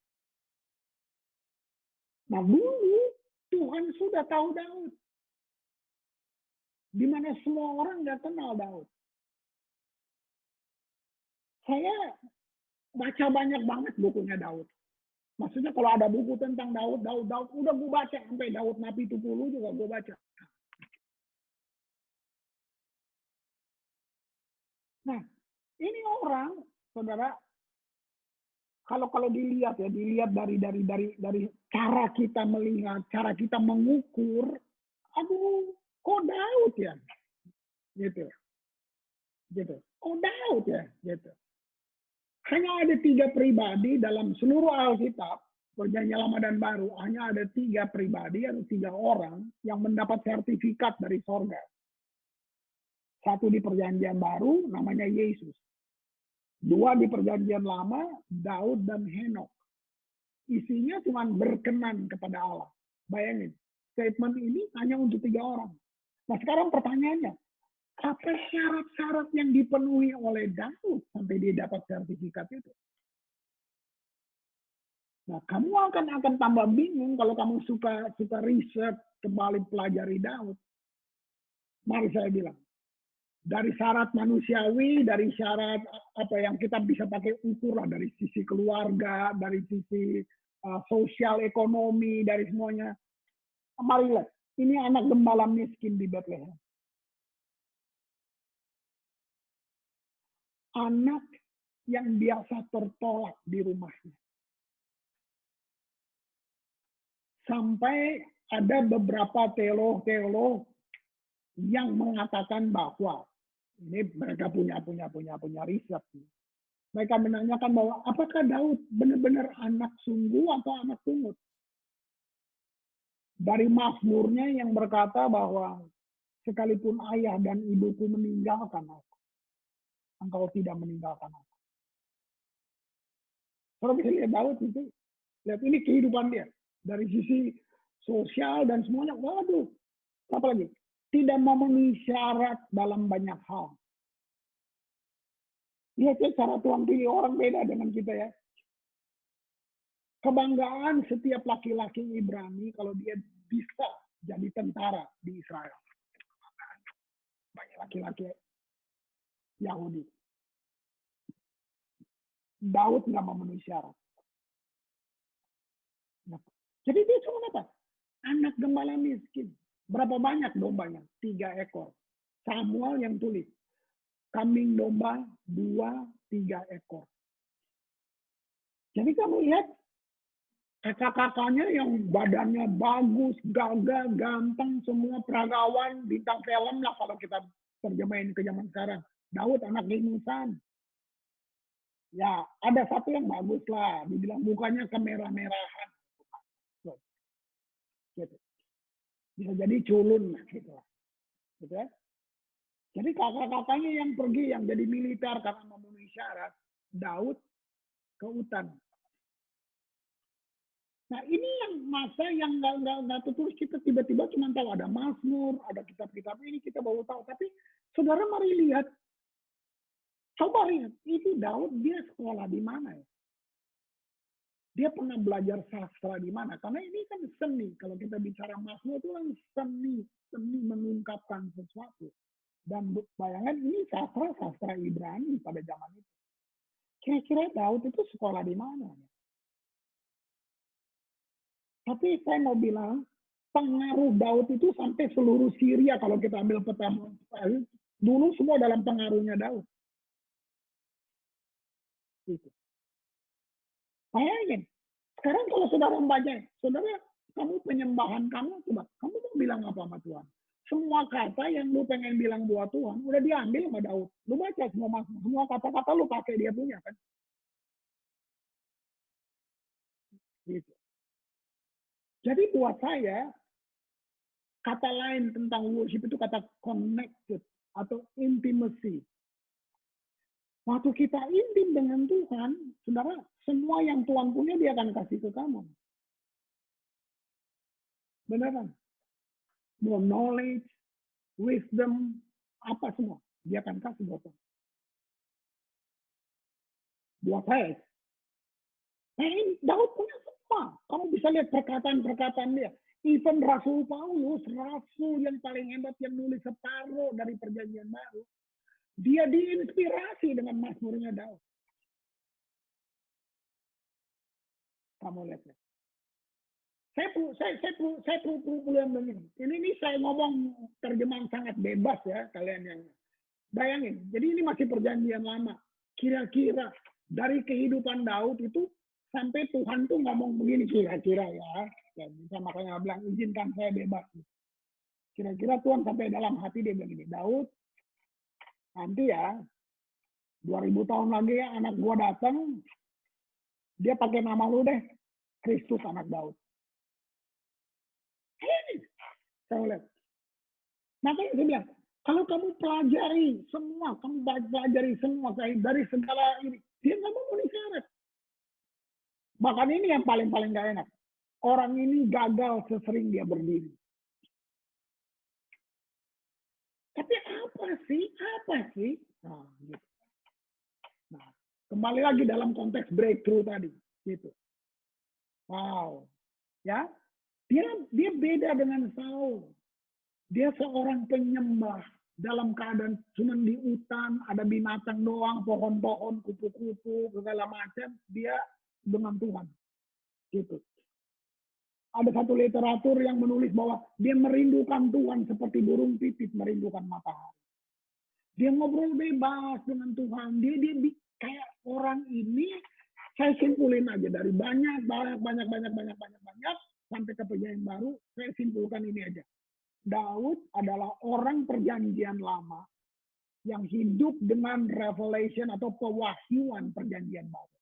Nah, dulu Tuhan sudah tahu Daud. Di mana semua orang nggak kenal Daud. Saya baca banyak banget bukunya Daud. Maksudnya kalau ada buku tentang Daud, udah gue baca. Sampai Daud Nabi 70 juga gue baca. Nah, ini orang, saudara, kalau dilihat ya, dilihat dari cara kita melihat, cara kita mengukur, aduh, kok Daud ya, gitu, gitu, kok Daud ya, gitu. Hanya ada 3 pribadi dalam seluruh Alkitab, Perjanjian Lama dan Baru, hanya ada 3 pribadi atau 3 orang yang mendapat sertifikat dari sorga. Satu di Perjanjian Baru, namanya Yesus. 2 di Perjanjian Lama, Daud dan Henokh. Isinya cuma berkenan kepada Allah. Bayangin, statement ini hanya untuk 3 orang. Nah sekarang pertanyaannya, apa syarat-syarat yang dipenuhi oleh Daud sampai dia dapat sertifikat itu? Nah, kamu akan tambah bingung kalau kamu suka riset, kembali pelajari Daud. Mari saya bilang, dari syarat manusiawi, dari syarat apa yang kita bisa pakai ukur lah, dari sisi keluarga, dari sisi sosial ekonomi, dari semuanya. Marilah, ini anak gembala miskin di Bethlehem. Anak yang biasa tertolak di rumahnya. Sampai ada beberapa teolog yang mengatakan bahwa ini mereka punya riset. Mereka menanyakan bahwa apakah Daud benar-benar anak sungguh atau anak pungut? Dari Mazmurnya yang berkata bahwa sekalipun ayah dan ibuku meninggalkan aku, engkau tidak meninggalkan aku. Kalau bisa lihat Daud itu, lihat ini kehidupan dia. Dari sisi sosial dan semuanya, waduh, apalagi tidak memenuhi syarat dalam banyak hal. Lihat ya, cara Tuhan pilih orang beda dengan kita ya. Kebanggaan setiap laki-laki Ibrani kalau dia bisa jadi tentara di Israel. Banyak laki-laki Yahudi. Daud nggak memenuhi syarat. Nah, jadi dia cuma apa? Anak gembala miskin. Berapa banyak dombanya? 3 ekor. Samuel yang tulis. Kambing domba 2-3 ekor. Jadi kamu lihat kakak-kakaknya yang badannya bagus, gagah, ganteng, semua peragawan, bintang film lah kalau kita terjemahin ke zaman sekarang. Daud anak ingusan. Ya, ada satu yang bagus lah. Dibilang mukanya kemerah-merahan. Gitu. Bisa jadi culun lah gitu. Gitu ya. Jadi kakak-kakaknya yang pergi, yang jadi militer karena memenuhi syarat, Daud ke hutan. Nah ini yang masa yang nggak tertulis, kita tiba-tiba cuma tahu ada Mazmur, ada kitab-kitab ini kita baru tahu. Tapi saudara mari lihat Coba lihat, itu Daud dia sekolah di mana ya? Dia pernah belajar sastra di mana? Karena ini kan seni. Kalau kita bicara Mazmur itu kan seni, seni mengungkapkan sesuatu. Dan bayangkan ini sastra Ibrani pada zaman itu. Kira-kira Daud itu sekolah di mana? Tapi saya mau bilang, pengaruh Daud itu sampai seluruh Syria kalau kita ambil peta dulu semua dalam pengaruhnya Daud. Gitu. Bayangin, sekarang kalau saudara membaca, saudara, kamu penyembahan kamu, coba, kamu mau bilang apa sama Tuhan? Semua kata yang lu pengen bilang buat Tuhan, udah diambil sama Daud. Lu baca semua kata-kata lu pakai dia punya kan? Gitu. Jadi buat saya, kata lain tentang worship itu kata connected atau intimacy. Waktu kita intim dengan Tuhan, saudara, semua yang Tuhan punya dia akan kasih ke kamu. Beneran? More knowledge, wisdom, apa semua. Dia akan kasih buat kamu. Buat saya, Daud punya semua. Kamu bisa lihat perkataan-perkataan dia. Even Rasul Paulus, Rasul yang paling hebat yang nulis separuh dari perjanjian baru, dia diinspirasi dengan Mazmurnya Daud. Kamu lihat ya. Saya perlu yang begini. Ini saya ngomong terjemahan sangat bebas ya kalian yang bayangin. Jadi ini masih perjanjian lama. Kira-kira dari kehidupan Daud itu sampai Tuhan tuh ngomong begini kira-kira ya. Ya bisa makanya bilang izinkan saya bebas. Kira-kira Tuhan sampai dalam hati dia bilang gini, Daud, nanti ya 2000 tahun lagi ya anak gua datang, dia pakai nama lu deh, Kristus anak Daud. Saya lihat. Makanya saya bilang, kalau kamu pelajari semua, kamu pelajari semua dari segala ini, dia nggak memenuhi syarat. Bahkan ini yang paling gak enak. Orang ini gagal sesering dia berdiri. Tapi apa sih? Nah, gitu. Nah, kembali lagi dalam konteks breakthrough tadi, gitu. Wow, ya, dia beda dengan Saul. Dia seorang penyembah dalam keadaan cuma di hutan, ada binatang doang, pohon-pohon, kupu-kupu, segala macam. Dia dengan Tuhan. Gitu. Ada satu literatur yang menulis bahwa dia merindukan Tuhan seperti burung pipit merindukan matahari. Dia ngobrol bebas dengan Tuhan. Dia kayak orang ini, saya simpulin aja dari banyak sampai ke perjanjian baru, saya simpulkan ini aja. Daud adalah orang perjanjian lama yang hidup dengan revelation atau pewahyuan perjanjian baru.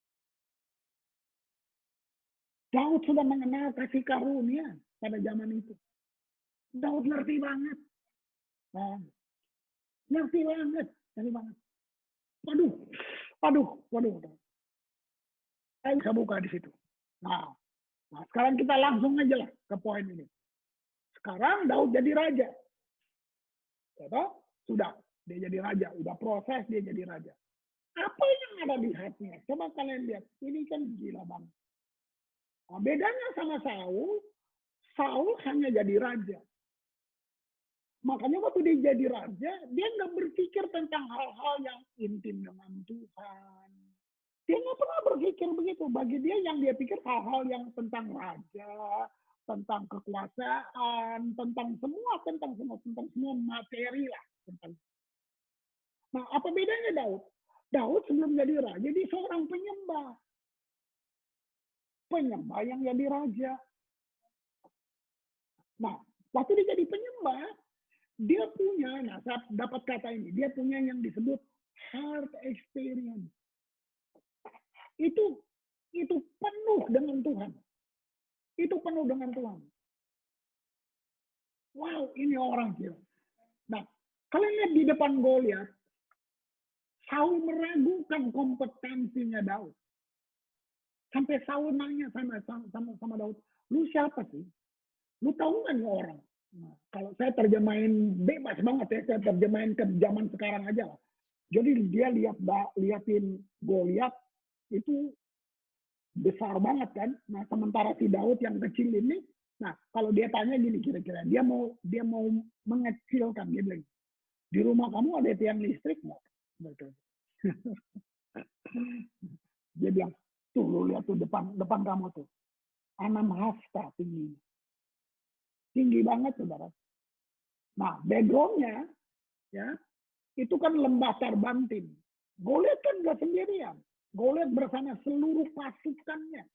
Daud sudah mengenal kasih karunia pada zaman itu. Daud ngerti banget. Nah, ngerti banget. Waduh. Saya bisa buka di situ. Nah, sekarang kita langsung aja lah ke poin ini. Sekarang Daud jadi raja. Sudah, dia jadi raja. Udah proses, dia jadi raja. Apa yang ada di hatinya? Coba kalian lihat. Ini kan gila banget. Nah, bedanya sama Saul hanya jadi raja. Makanya waktu dia jadi raja, dia nggak berpikir tentang hal-hal yang intim dengan Tuhan. Dia nggak pernah berpikir begitu. Bagi dia yang dia pikir hal-hal yang tentang raja, tentang kekuasaan, tentang semua materi lah. Nah, apa bedanya Daud? Daud sebelum jadi raja, dia seorang penyembah. Penyembah yang jadi raja. Nah, waktu dia jadi penyembah, dia punya, saya dapat kata ini, dia punya yang disebut heart experience. Itu penuh dengan Tuhan. Itu penuh dengan Tuhan. Wow, ini orang gila. Nah, kalian lihat di depan Goliat, Saul meragukan kompetensinya Daud. Sampai Saul nanya sama Daud, lu siapa sih? Lu tahu nggak nih orang? Nah, kalau saya terjemahin bebas banget ya, saya terjemahin ke zaman sekarang aja lah. Jadi dia liatin Goliat itu besar banget kan. Nah, sementara si Daud yang kecil ini, nah kalau dia tanya gini kira-kira, dia mau mengecilkan, dia bilang, di rumah kamu ada tiang listrik nggak? Gitu. Dia bilang, tuh lu lihat tuh depan kamu tuh, 6 hasta tinggi, tinggi banget saudara. Nah, backgroundnya ya itu kan lembah Tarbantin. Goliat kan nggak sendirian. Goliat bersama seluruh pasukannya.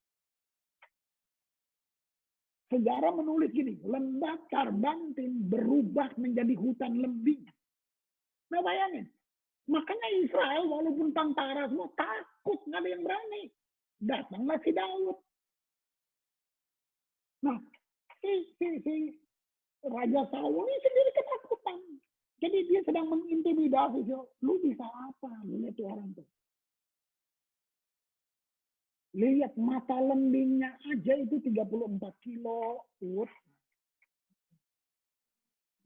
Sejarah menulis gini, lembah Tarbantin berubah menjadi hutan lembing. Nah bayangin, makanya Israel walaupun tentara semua takut, nggak ada yang berani. Datanglah si Daud. Nah, si Raja Saul ini sendiri ketakutan. Jadi dia sedang mengintimidasi. Lu bisa apa? Lu lihat tuh orang tuh. Lihat mata lembingnya aja itu 34 kilo.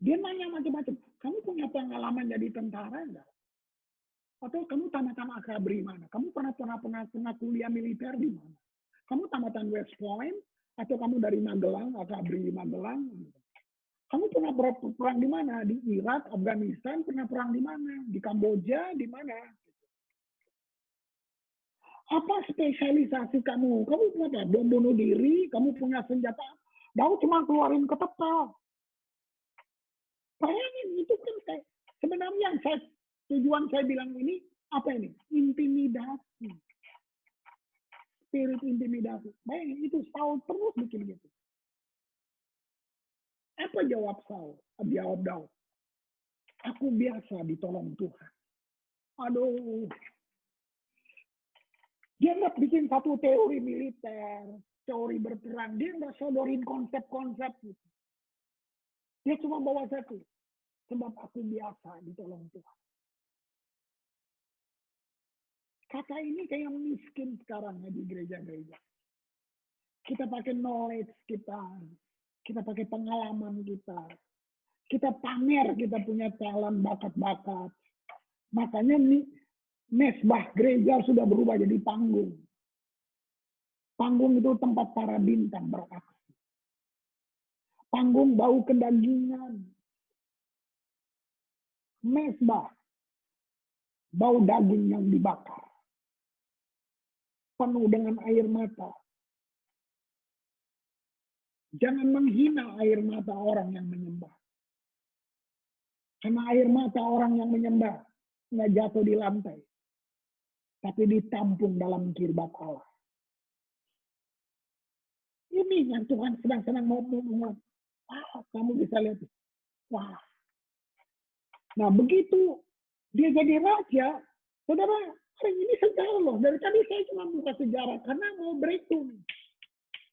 Dia nanya macam-macam. Kamu punya pengalaman jadi tentara enggak? Atau kamu tamat-tamat akabri mana? Kamu pernah kuliah militer di mana? Kamu tamatan West Point? Atau kamu dari Magelang, akabri Magelang? Kamu pernah perang di mana? Di Irak, Afghanistan, pernah perang di mana? Di Kamboja, di mana? Apa spesialisasi kamu? Kamu punya bom bunuh diri, kamu punya senjata. Daud cuma keluarin ketepel. Bayangin, itu kan kayak, sebenarnya yang tujuan saya bilang ini, apa ini? Intimidasi. Spirit intimidasi. Bayangin, itu Saul terus bikin gitu. Apa jawab Saul? Jawab Daud. Aku biasa ditolong Tuhan. Aduh. Dia nggak bikin satu teori militer, teori berperang. Dia nggak sodorin konsep-konsep gitu. Dia cuma bawa satu. Sebab aku biasa ditolong Tuhan. Kata ini kayak miskin sekarang di gereja-gereja. Kita pakai knowledge kita pakai pengalaman kita pamer kita punya talent, bakat-bakat. Makanya nih, mesbah gereja sudah berubah jadi panggung. Panggung itu tempat para bintang beraksi. Panggung bau kedagingan. Mesbah, bau daging yang dibakar. Penuh dengan air mata. Jangan menghina air mata orang yang menyembah. Karena air mata orang yang menyembah nggak jatuh di lantai, tapi ditampung dalam kirbat Allah. Ini yang Tuhan sedang mau ngomong. Kamu bisa lihat. Wah. Nah begitu dia jadi raja, saudara, hari ini sejarah loh. Dari tadi saya cuma buka sejarah karena mau breakthrough.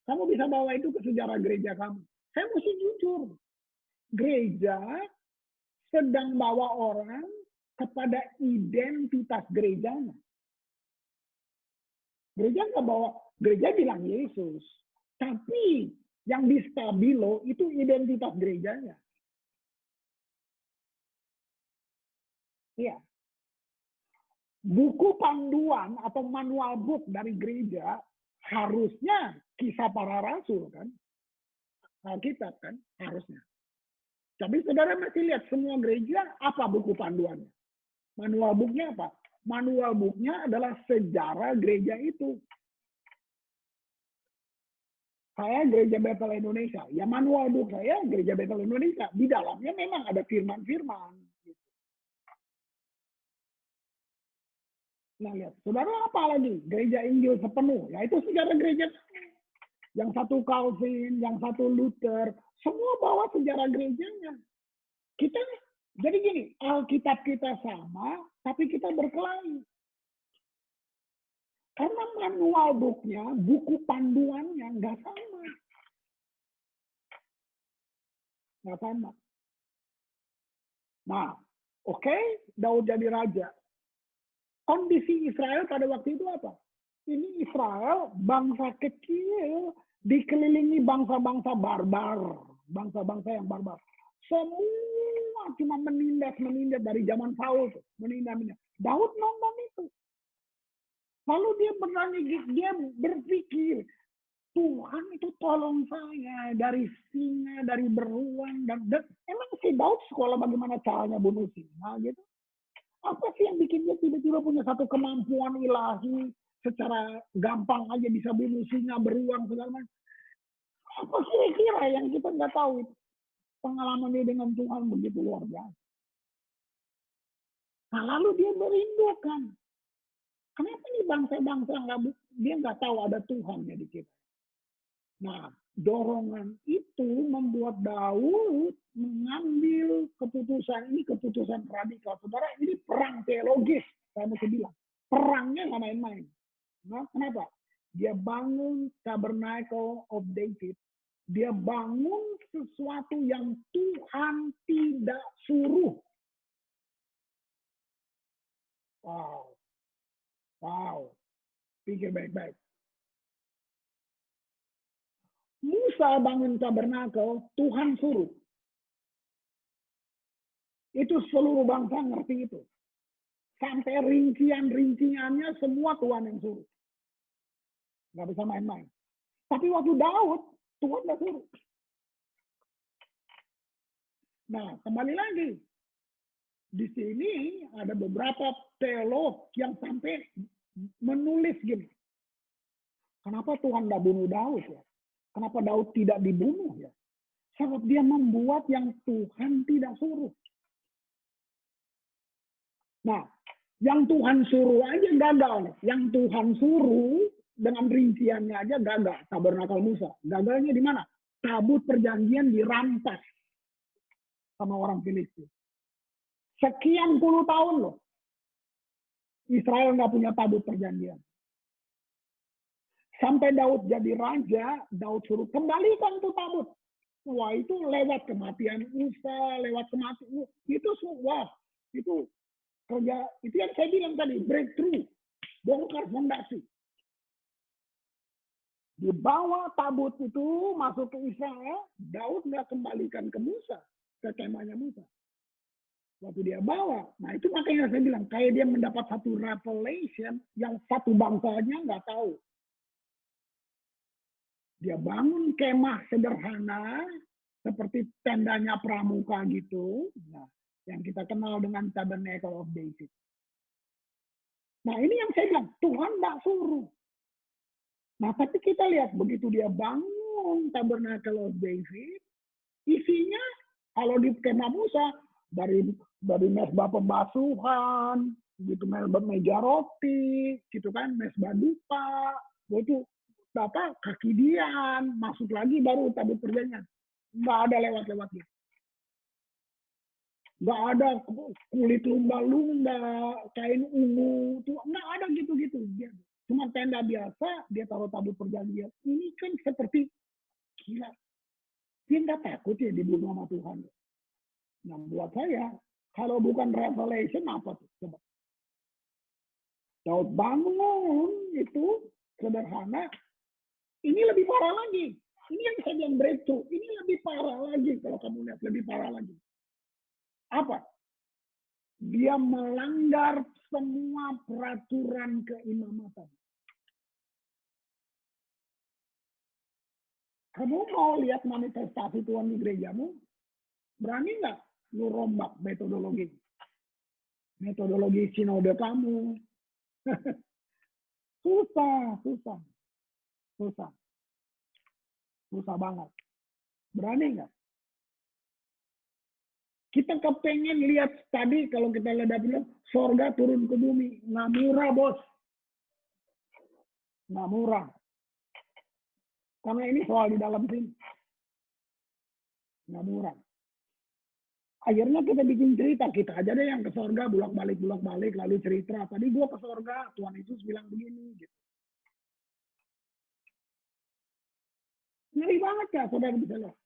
Kamu bisa bawa itu ke sejarah gereja kamu. Saya mesti jujur. Gereja sedang bawa orang kepada identitas gerejanya. Gereja nggak bawa, gereja bilang Yesus. Tapi yang di stabilo itu identitas gerejanya. Iya. Buku panduan atau manual book dari gereja harusnya Kisah Para Rasul kan. Alkitab kan harusnya. Tapi saudara masih lihat semua gereja apa buku panduannya? Manual booknya apa? Manual booknya adalah sejarah gereja itu. Saya gereja Bethel Indonesia. Ya manual book saya gereja Bethel Indonesia. Di dalamnya memang ada firman-firman. Nah lihat, saudara apa lagi? Gereja Injil sepenuh. Ya itu sejarah gereja. Yang satu Calvin, yang satu Luther. Semua bawa sejarah gerejanya. Kita, jadi gini, Alkitab kita sama, tapi kita berkelahi. Karena manual booknya, buku panduannya nggak sama. Nggak sama. Nah, oke, Daud jadi raja. Kondisi Israel pada waktu itu apa? Ini Israel, bangsa kecil, dikelilingi bangsa-bangsa barbar. Bangsa-bangsa yang barbar. Semua cuma menindas dari zaman Saul tuh, menindas. Daud nonton itu. Lalu dia berani, dia berpikir, Tuhan itu tolong saya dari singa, dari beruang, dan emang si Daud sekolah bagaimana caranya bunuh singa gitu. Apa sih yang bikin dia tiba-tiba punya satu kemampuan ilahi, secara gampang aja bisa bunuh singa, beruang, segala macam. Apa kira-kira yang kita nggak tahu itu? Pengalaman dia dengan Tuhan begitu luar biasa. Nah, lalu dia merindukan. Kenapa nih bangsa-bangsa dia nggak tahu ada Tuhan ya di kita? Nah, dorongan itu membuat Daud mengambil keputusan ini, keputusan radikal. Saudara, ini perang teologis, saya mesti bilang. Perangnya nggak main-main. Nah, kenapa? Dia bangun Tabernacle of David. Dia bangun sesuatu yang Tuhan tidak suruh. Wow. Wow. Pikir baik-baik. Musa bangun tabernakel, Tuhan suruh. Itu seluruh bangsa ngerti itu. Sampai rincian-rinciannya semua Tuhan yang suruh. Nggak bisa main-main. Tapi waktu Daud, Tuhan nggak suruh. Nah, kembali lagi. Di sini ada beberapa teolog yang sampai menulis gini. Kenapa Tuhan nggak bunuh Daud ya? Kenapa Daud tidak dibunuh ya? Sebab dia membuat yang Tuhan tidak suruh. Nah, yang Tuhan suruh aja gagal. Yang Tuhan suruh dengan rinciannya aja gagal. Tabernakel Musa. Gagalnya di mana? Tabut perjanjian dirampas sama orang Filistin. Sekian puluh tahun loh. Israel nggak punya tabut perjanjian. Sampai Daud jadi raja, Daud suruh kembalikan tuh tabut. Wah, itu lewat kematian Usa, lewat kematian. Itu wah, itu kerja, itu yang saya bilang tadi, breakthrough. Bongkar fondasi. Dibawa tabut itu masuk ke Israel, Daud nggak kembalikan ke Musa, ke kemahnya Musa. Waktu dia bawa, nah itu makanya saya bilang, kayak dia mendapat satu revelation yang satu bangsanya nggak tahu. Dia bangun kemah sederhana, seperti tendanya pramuka gitu, nah, yang kita kenal dengan Tabernacle of David. Nah ini yang saya bilang, Tuhan nggak suruh. Nah tapi kita lihat, begitu dia bangun Tabernacle of David, isinya kalau di kemah Musa, dari mesbah pembasuhan, gitu, meja roti, gitu kan, mesbah dupa, itu kaki dian, masuk lagi baru tabut perjanjian. Nggak ada lewat-lewat gitu. Nggak ada kulit lumba-lumba, kain ungu, tuh nggak ada gitu-gitu. Cuma tenda biasa, dia taruh tabut perjanjian. Ini kan seperti gila. Dia nggak takut ya dibunuh sama Tuhan. Nah, buat saya, kalau bukan revelation apa tuh? Coba. Daud bangun itu sederhana. Ini lebih parah lagi. Ini yang saya bilang breakthrough. Ini lebih parah lagi kalau kamu lihat, lebih parah lagi. Apa? Dia melanggar semua peraturan keimamatan. Kamu mau lihat manifestasi Tuhan di gerejamu? Berani nggak lu rombak metodologi? Metodologi sinode kamu. Susah. Susah banget. Berani nggak? Kita kepengen lihat tadi, kalau kita lihat bilang, sorga turun ke bumi. Nggak murah, bos. Nggak murah. Karena ini soal di dalam sini. Nggak murah. Akhirnya kita bikin cerita, kita aja deh yang ke sorga, bolak-balik, lalu cerita. Tadi gue ke sorga, Tuhan Yesus bilang begini. Gitu. Ngeri banget ya, saudara bisa lihat.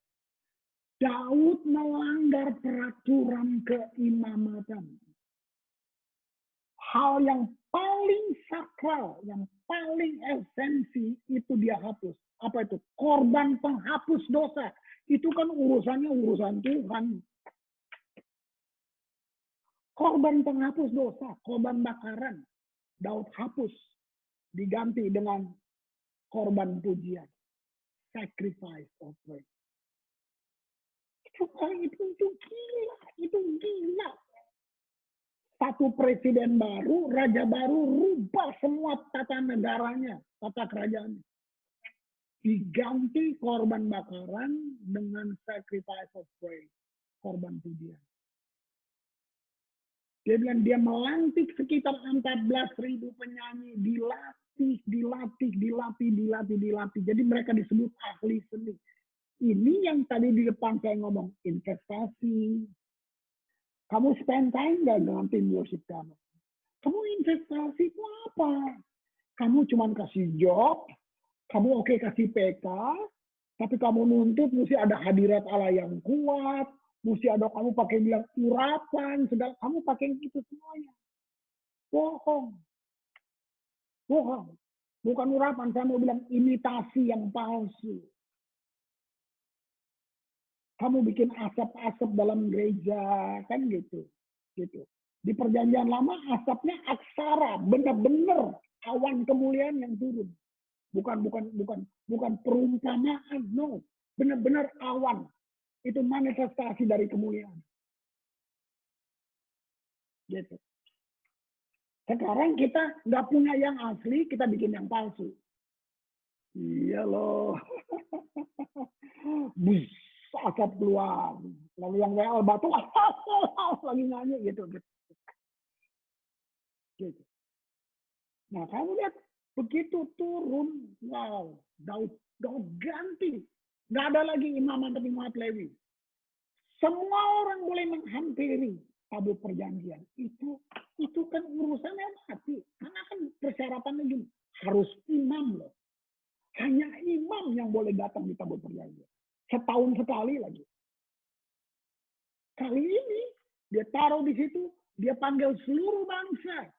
Daud melanggar peraturan keimamatan. Hal yang paling sakral, yang paling esensi itu dia hapus. Apa itu? Korban penghapus dosa. Itu kan urusannya urusan Tuhan. Korban penghapus dosa, korban bakaran, Daud hapus, diganti dengan korban pujian, sacrifice of praise. Itu gila, itu gila. Satu presiden baru, raja baru, rubah semua tata negaranya, tata kerajaannya. Diganti korban bakaran dengan sacrifice of praise, korban pujian. Dia bilang dia melantik sekitar 14.000 penyanyi, dilatih. Jadi mereka disebut ahli seni. Ini yang tadi di depan saya ngomong, investasi. Kamu spend time nggak dengan tim worship kamu? Kamu investasi itu apa? Kamu cuma kasih job, kamu oke kasih PK, tapi kamu nuntut mesti ada hadirat Allah yang kuat, mesti ada kamu pakai bilang urapan, segala kamu pakai gitu semuanya. Bohong. Bohong. Bukan urapan, saya mau bilang imitasi yang palsu. Kamu bikin asap-asap dalam gereja, kan gitu. Gitu. Di perjanjian lama asapnya aksara, benar-benar awan kemuliaan yang turun. Bukan perumpamaan, no. Benar-benar awan. Itu manifestasi dari kemuliaan. Gitu. Sekarang kita nggak punya yang asli, kita bikin yang palsu. Iya loh. Bus, asap keluar. Lalu yang WL batu, lagi nyanyi gitu. Gitu. Nah, kamu lihat begitu turun, wow, Daud ganti. Nggak ada lagi imam tapi Muhammad Lewi. Semua orang boleh menghampiri tabut perjanjian. Itu kan urusannya mati. Karena kan persyaratannya gini, harus imam loh. Hanya imam yang boleh datang di tabut perjanjian. Setahun sekali lagi. Kali ini dia taruh di situ, dia panggil seluruh bangsa.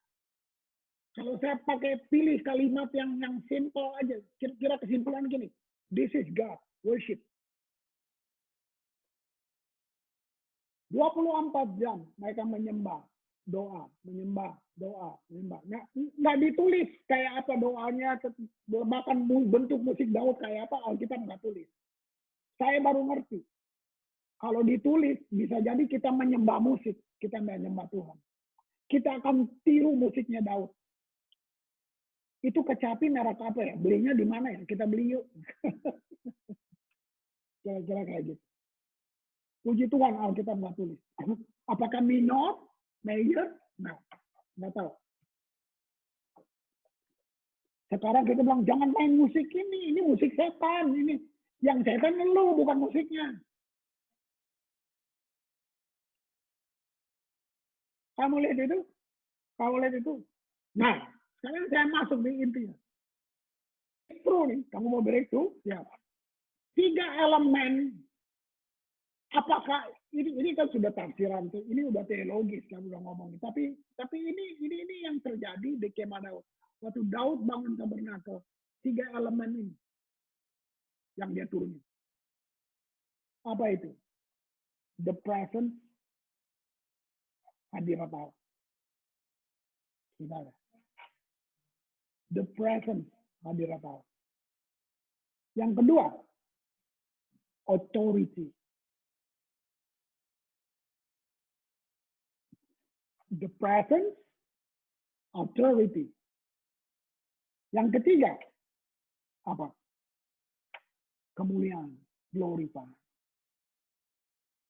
Kalau saya pakai pilih kalimat yang simple aja, kira-kira kesimpulan gini, this is God, worship. 24 jam mereka menyembah, doa. Nggak ditulis kayak apa doanya, bahkan bentuk musik Daud kayak apa, Alkitab nggak tulis. Saya baru ngerti. Kalau ditulis, bisa jadi kita menyembah musik, kita nggak menyembah Tuhan. Kita akan tiru musiknya Daud. Itu kecapi merek apa ya? Belinya di mana ya? Kita beli yuk. Kira-kira kayak gitu. Puji Tuhan, Alkitab nggak tulis. Apakah minor, major? Nah, nggak tahu. Sekarang kita bilang, jangan main musik ini musik setan. Ini yang setan lu, bukan musiknya. Kamu lihat itu? Nah, sekarang saya masuk di intinya. Breakthrough nih, kamu mau breakthrough? Ya. 3 elemen. Apakah ini kan sudah tafsiran, ini udah teologis kan udah ngomongin. Tapi ini yang terjadi di kemah Daud. Waktu Daud bangun tabernakel, 3 elemen ini yang dia turunin. Apa itu? The presence, hadirat Allah. Tidak ada. The presence, hadirat Allah. Yang kedua, authority. The presence, authority. Yang ketiga, apa? Kemuliaan, glorify.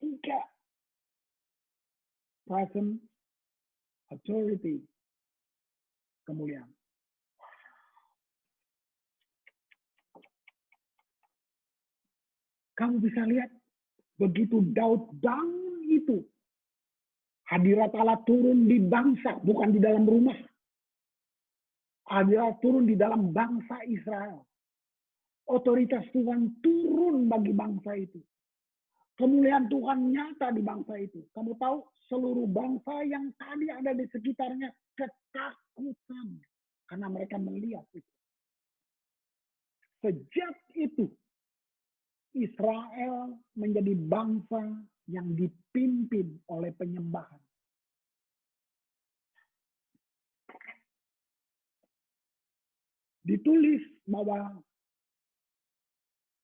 3. Presence, authority, kemuliaan. Kamu bisa lihat, begitu Daud bangun itu, hadirat Allah turun di bangsa, bukan di dalam rumah. Hadirat turun di dalam bangsa Israel. Otoritas Tuhan turun bagi bangsa itu. Kemuliaan Tuhan nyata di bangsa itu. Kamu tahu, seluruh bangsa yang tadi ada di sekitarnya ketakutan. Karena mereka melihat itu. Sejak itu, Israel menjadi bangsa yang dipimpin oleh penyembahan. ditulis bahwa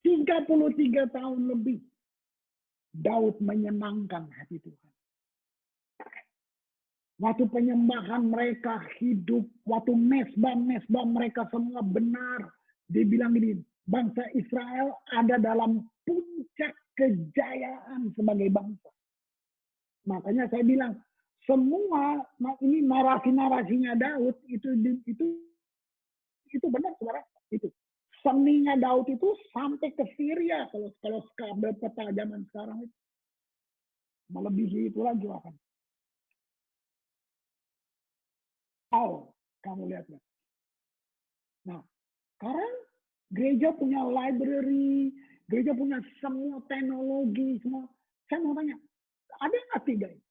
33 tahun lebih Daud menyenangkan hati Tuhan. Waktu penyembahan mereka hidup, waktu mesbah mereka semua benar. Dia bilang gini, bangsa Israel ada dalam puncak kejayaan sebagai bangsa. Makanya saya bilang, semua ini narasi-narasinya Daud itu benar, saudara. Itu seninya Daud itu sampai ke Syria kalau kabel peta zaman sekarang itu melebihi itu lagi akan. Oh, kamu lihat ya. Nah, sekarang gereja punya library, gereja punya semua teknologi, semua. Saya mau tanya, ada nggak tiga ini?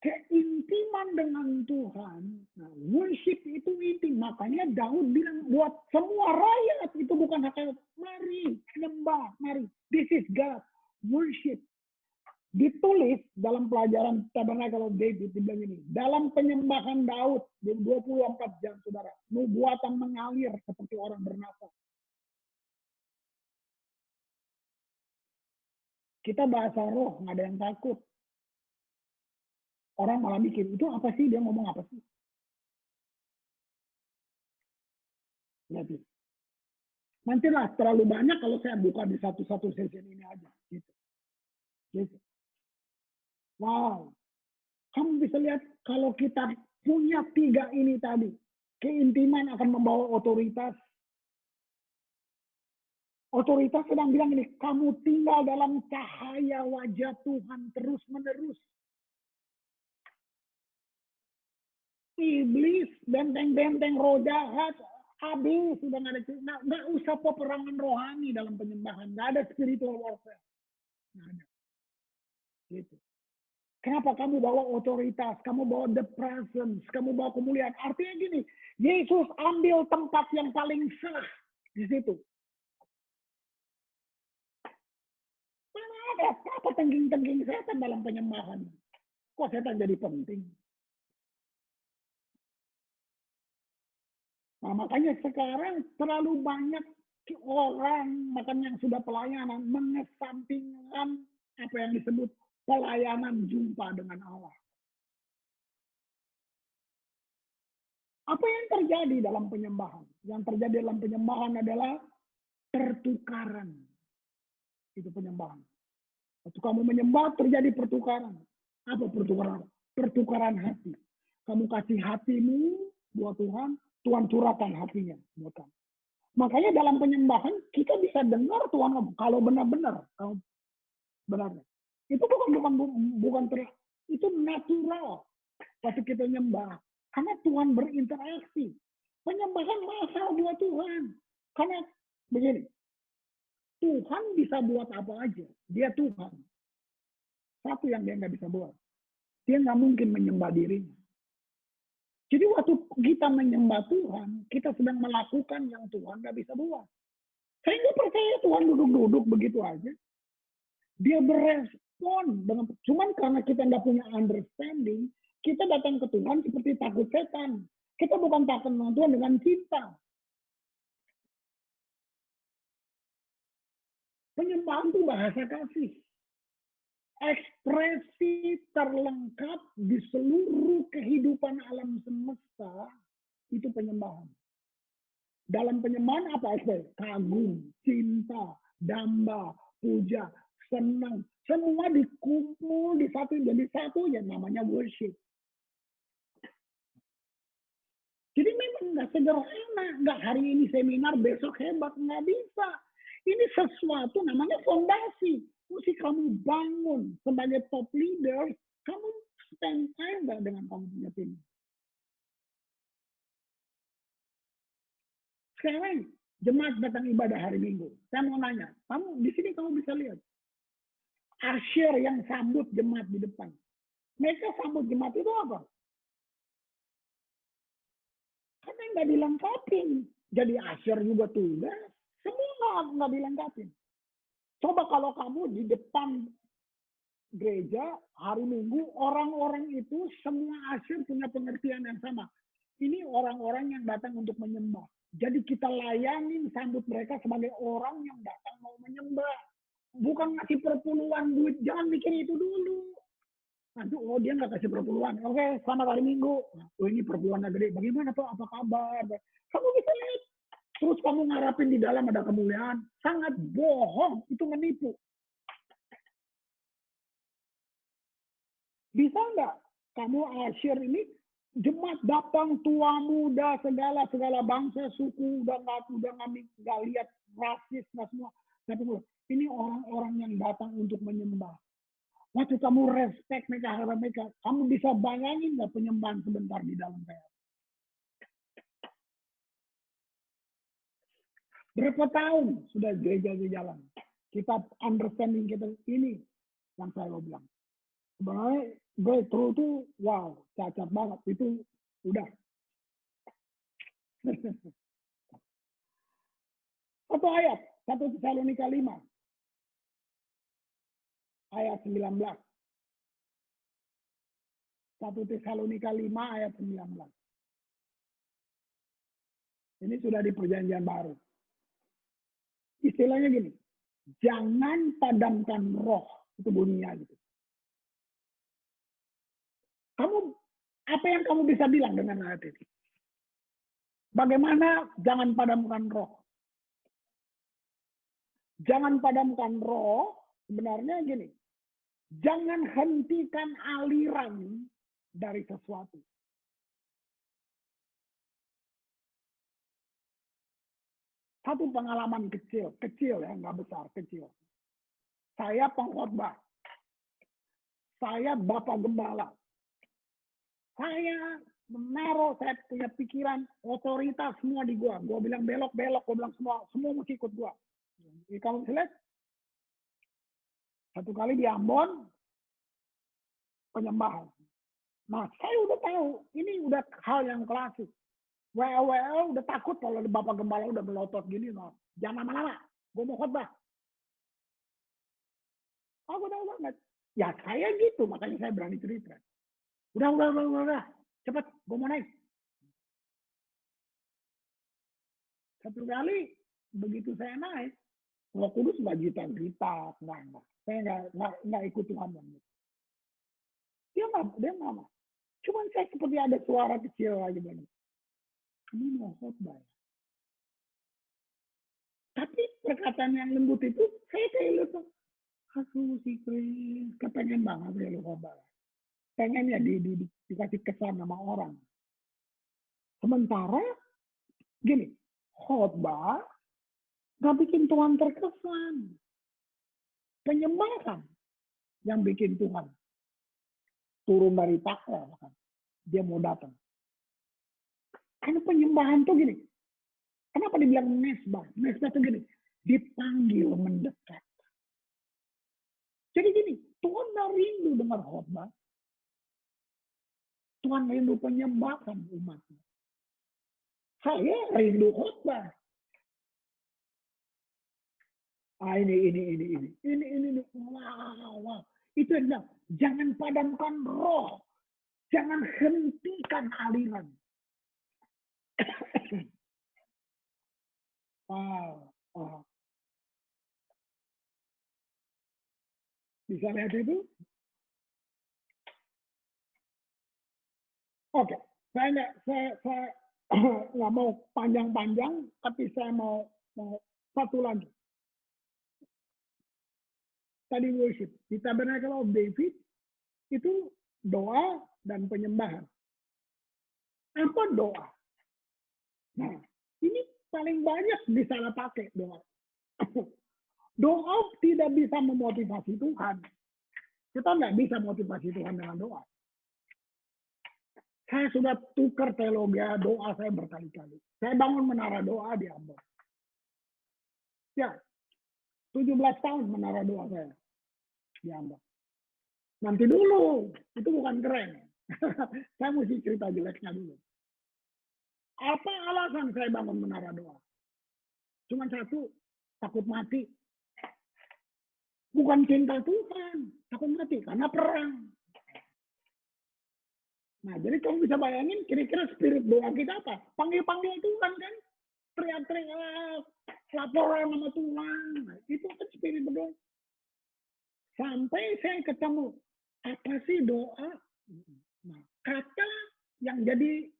Keintiman dengan Tuhan, nah, worship itu intim. Makanya Daud bilang buat semua rakyat itu bukan hanya mari nyembah, mari. This is God, worship. Ditulis dalam pelajaran Tabernacle of David, dibilang ini, dalam penyembahan Daud di 24 jam, saudara, nubuatan mengalir seperti orang bernafas. Kita bahasa roh, nggak ada yang takut. Orang malah mikir, itu apa sih? Dia ngomong apa sih? Lihat. Nantilah terlalu banyak kalau saya buka di satu-satu session ini aja. Gitu. Wow. Kamu bisa lihat kalau kita punya tiga ini tadi. Keintiman akan membawa otoritas. Otoritas sedang bilang ini, kamu tinggal dalam cahaya wajah Tuhan terus-menerus. Iblis, benteng-benteng roh jahat, habis sudah nggak usah peperangan rohani dalam penyembahan, nggak ada spiritual warfare, nggak ada. Gitu. Kenapa kamu bawa otoritas, kamu bawa the presence, kamu bawa kemuliaan? Artinya gini, Yesus ambil tempat yang paling sah di situ. Mana ada apa tengging-tengging setan dalam penyembahan? Kok setan jadi penting? Nah, makanya sekarang terlalu banyak orang, makan yang sudah pelayanan, mengesampingkan apa yang disebut pelayanan jumpa dengan Allah. Apa yang terjadi dalam penyembahan? Yang terjadi dalam penyembahan adalah pertukaran. Itu penyembahan. Waktu kamu menyembah terjadi pertukaran. Apa pertukaran? Pertukaran hati. Kamu kasih hatimu buat Tuhan, Tuhan curahkan hatinya buat kamu. Makanya dalam penyembahan kita bisa dengar Tuhan kalau benar-benar kamu benar. Itu bukan itu natural waktu kita nyembah. Karena Tuhan berinteraksi. Penyembahan mahal buat Tuhan. Karena begini, Tuhan bisa buat apa aja. Dia Tuhan. Satu yang dia nggak bisa buat. Dia nggak mungkin menyembah dirinya. Jadi waktu kita menyembah Tuhan, kita sedang melakukan yang Tuhan nggak bisa buat. Saya nggak percaya Tuhan duduk-duduk begitu aja. Dia berespon dengan, cuman karena kita nggak punya understanding, kita datang ke Tuhan seperti takut setan. Kita bukan takut dengan Tuhan, dengan cinta. Penyembahan itu bahasa kasih. Ekspresi terlengkap di seluruh kehidupan alam semesta itu penyembahan. Dalam penyembahan apa ekspresi? Kagum, cinta, damba, puja, senang. Semua dikumpul di satu, jadi satu ya namanya worship. Jadi memang nggak sederhana, nggak hari ini seminar, besok hebat, nggak bisa. Ini sesuatu namanya fondasi. Mesti kamu bangun sebagai top leader, kamu spend time nggak dengan kamu punya tim. Sekarang jemaat datang ibadah hari Minggu. Saya mau nanya, kamu di sini kamu bisa lihat usher yang sambut jemaat di depan. Mereka sambut jemaat itu apa? Karena nggak dilengkapin. Jadi usher juga tugas. Semua nggak dilengkapin. Coba kalau kamu di depan gereja hari Minggu, orang-orang itu semua Asyir punya pengertian yang sama. Ini orang-orang yang datang untuk menyembah. Jadi kita layanin sambut mereka sebagai orang yang datang mau menyembah. Bukan ngasih perpuluhan duit, jangan mikir itu dulu. Nanti, oh dia nggak kasih perpuluhan. Oke, selamat hari Minggu. Oh ini perpuluhannya gede. Bagaimana Pak? Apa kabar? Kamu bisa lihat. Terus kamu ngarapin di dalam ada kemuliaan. Sangat bohong. Itu menipu. Bisa nggak kamu Asyir ini jemaat datang tua muda segala bangsa suku udah nggak lihat rasis nggak semua. Tapi ini orang-orang yang datang untuk menyembah. Waktu kamu respect mereka, kamu bisa bayangin nggak penyembahan sebentar di dalam kayak. Berapa tahun sudah gereja di jalan? Kita understanding kita ini yang saya bilang. Sebenarnya breakthrough itu wow, cacat banget. Itu udah. Satu ayat, 1 Tesalonika 5. Ayat 19. 1 Tesalonika 5 ayat 19. Ini sudah di perjanjian baru. Istilahnya gini, jangan padamkan roh. Itu bunyinya gitu. Apa yang kamu bisa bilang dengan ayat ini? Bagaimana jangan padamkan roh? Jangan padamkan roh, sebenarnya gini, jangan hentikan aliran dari sesuatu. Satu pengalaman kecil ya, nggak besar, kecil. Saya pengkhotbah. Saya bapak gembala. Saya saya punya pikiran otoritas semua di gua. Gua bilang belok, gua bilang semua mesti ikut gua. Jadi kamu lihat, satu kali di Ambon, penyembahan. Nah, saya udah tahu, ini udah hal yang klasik. WL udah takut kalau bapak gembala udah melotot gini. Nah, jangan lama-lama, gue mau khotbah. Aku tahu banget. Ya saya gitu, makanya saya berani cerita. Udah. Cepat, gue mau naik. Satu kali, begitu saya naik, Roh Kudus nggak jitat-jitat, enggak. Saya nggak ikut Tuhan. Dia nggak. Cuman saya seperti ada suara kecil lagi bilang, kamu mau khotbah. Tapi perkataan yang lembut itu, saya kayak lupa. Aku sih kepengen banget ya lu khotbah. Pengen ya dikasih kesan sama orang. Sementara, gini, khotbah nggak bikin Tuhan terkesan. Penyembahan yang bikin Tuhan turun dari takhta. Dia mau datang. Karena penyembahan tuh gini. Kenapa dibilang mesbah? Mesbah tuh gini. Dipanggil mendekat. Jadi gini, Tuhan gak rindu dengar khotbah. Tuhan rindu penyembahan umatnya. Saya rindu khotbah. Ini. Wow. Itu yang jangan padamkan roh. Jangan hentikan aliran. Wow. Bisa lihat itu? Oke. Saya nggak mau panjang-panjang, tapi saya mau satu lagi. Tadi worship. Di Tabernacle of David, itu doa dan penyembahan. Apa doa? Nah, ini paling banyak disalah pakai doa. Doa tidak bisa memotivasi Tuhan. Kita nggak bisa motivasi Tuhan dengan doa. Saya sudah tukar teologi doa saya berkali-kali. Saya bangun menara doa di Ambon. Ya, 17 tahun menara doa saya di Ambon. Nanti dulu, itu bukan keren. Saya mesti cerita jeleknya dulu. Apa alasan saya bangun menara doa? Cuma satu, takut mati. Bukan cinta Tuhan, takut mati karena perang. Nah, jadi kamu bisa bayangin kira-kira spirit doa kita apa? Panggil-panggil Tuhan kan? Teriak-teriak, laporan sama Tuhan. Nah, itu kan spirit berdoa. Sampai saya ketemu, apa sih doa? Nah, kata yang jadi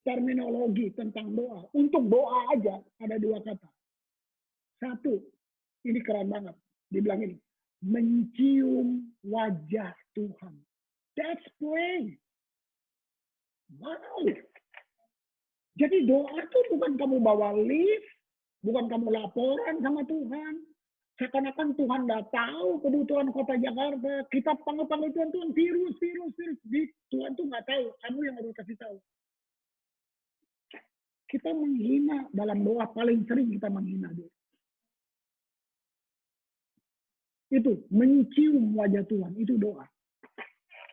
terminologi tentang doa. Untuk doa aja ada dua kata. Satu, ini keren banget. Dibilang ini, mencium wajah Tuhan. That's praying. Wow. Jadi doa itu bukan kamu bawa list, bukan kamu laporan sama Tuhan. Seakan-akan Tuhan nggak tahu kebutuhan kota Jakarta. Kita panggil-panggil Tuhan, Tuhan virus. Tuhan tuh nggak tahu. Kamu yang harus kasih tahu. Kita menghina dalam doa, paling sering kita menghina dia. Itu mencium wajah Tuhan, itu doa.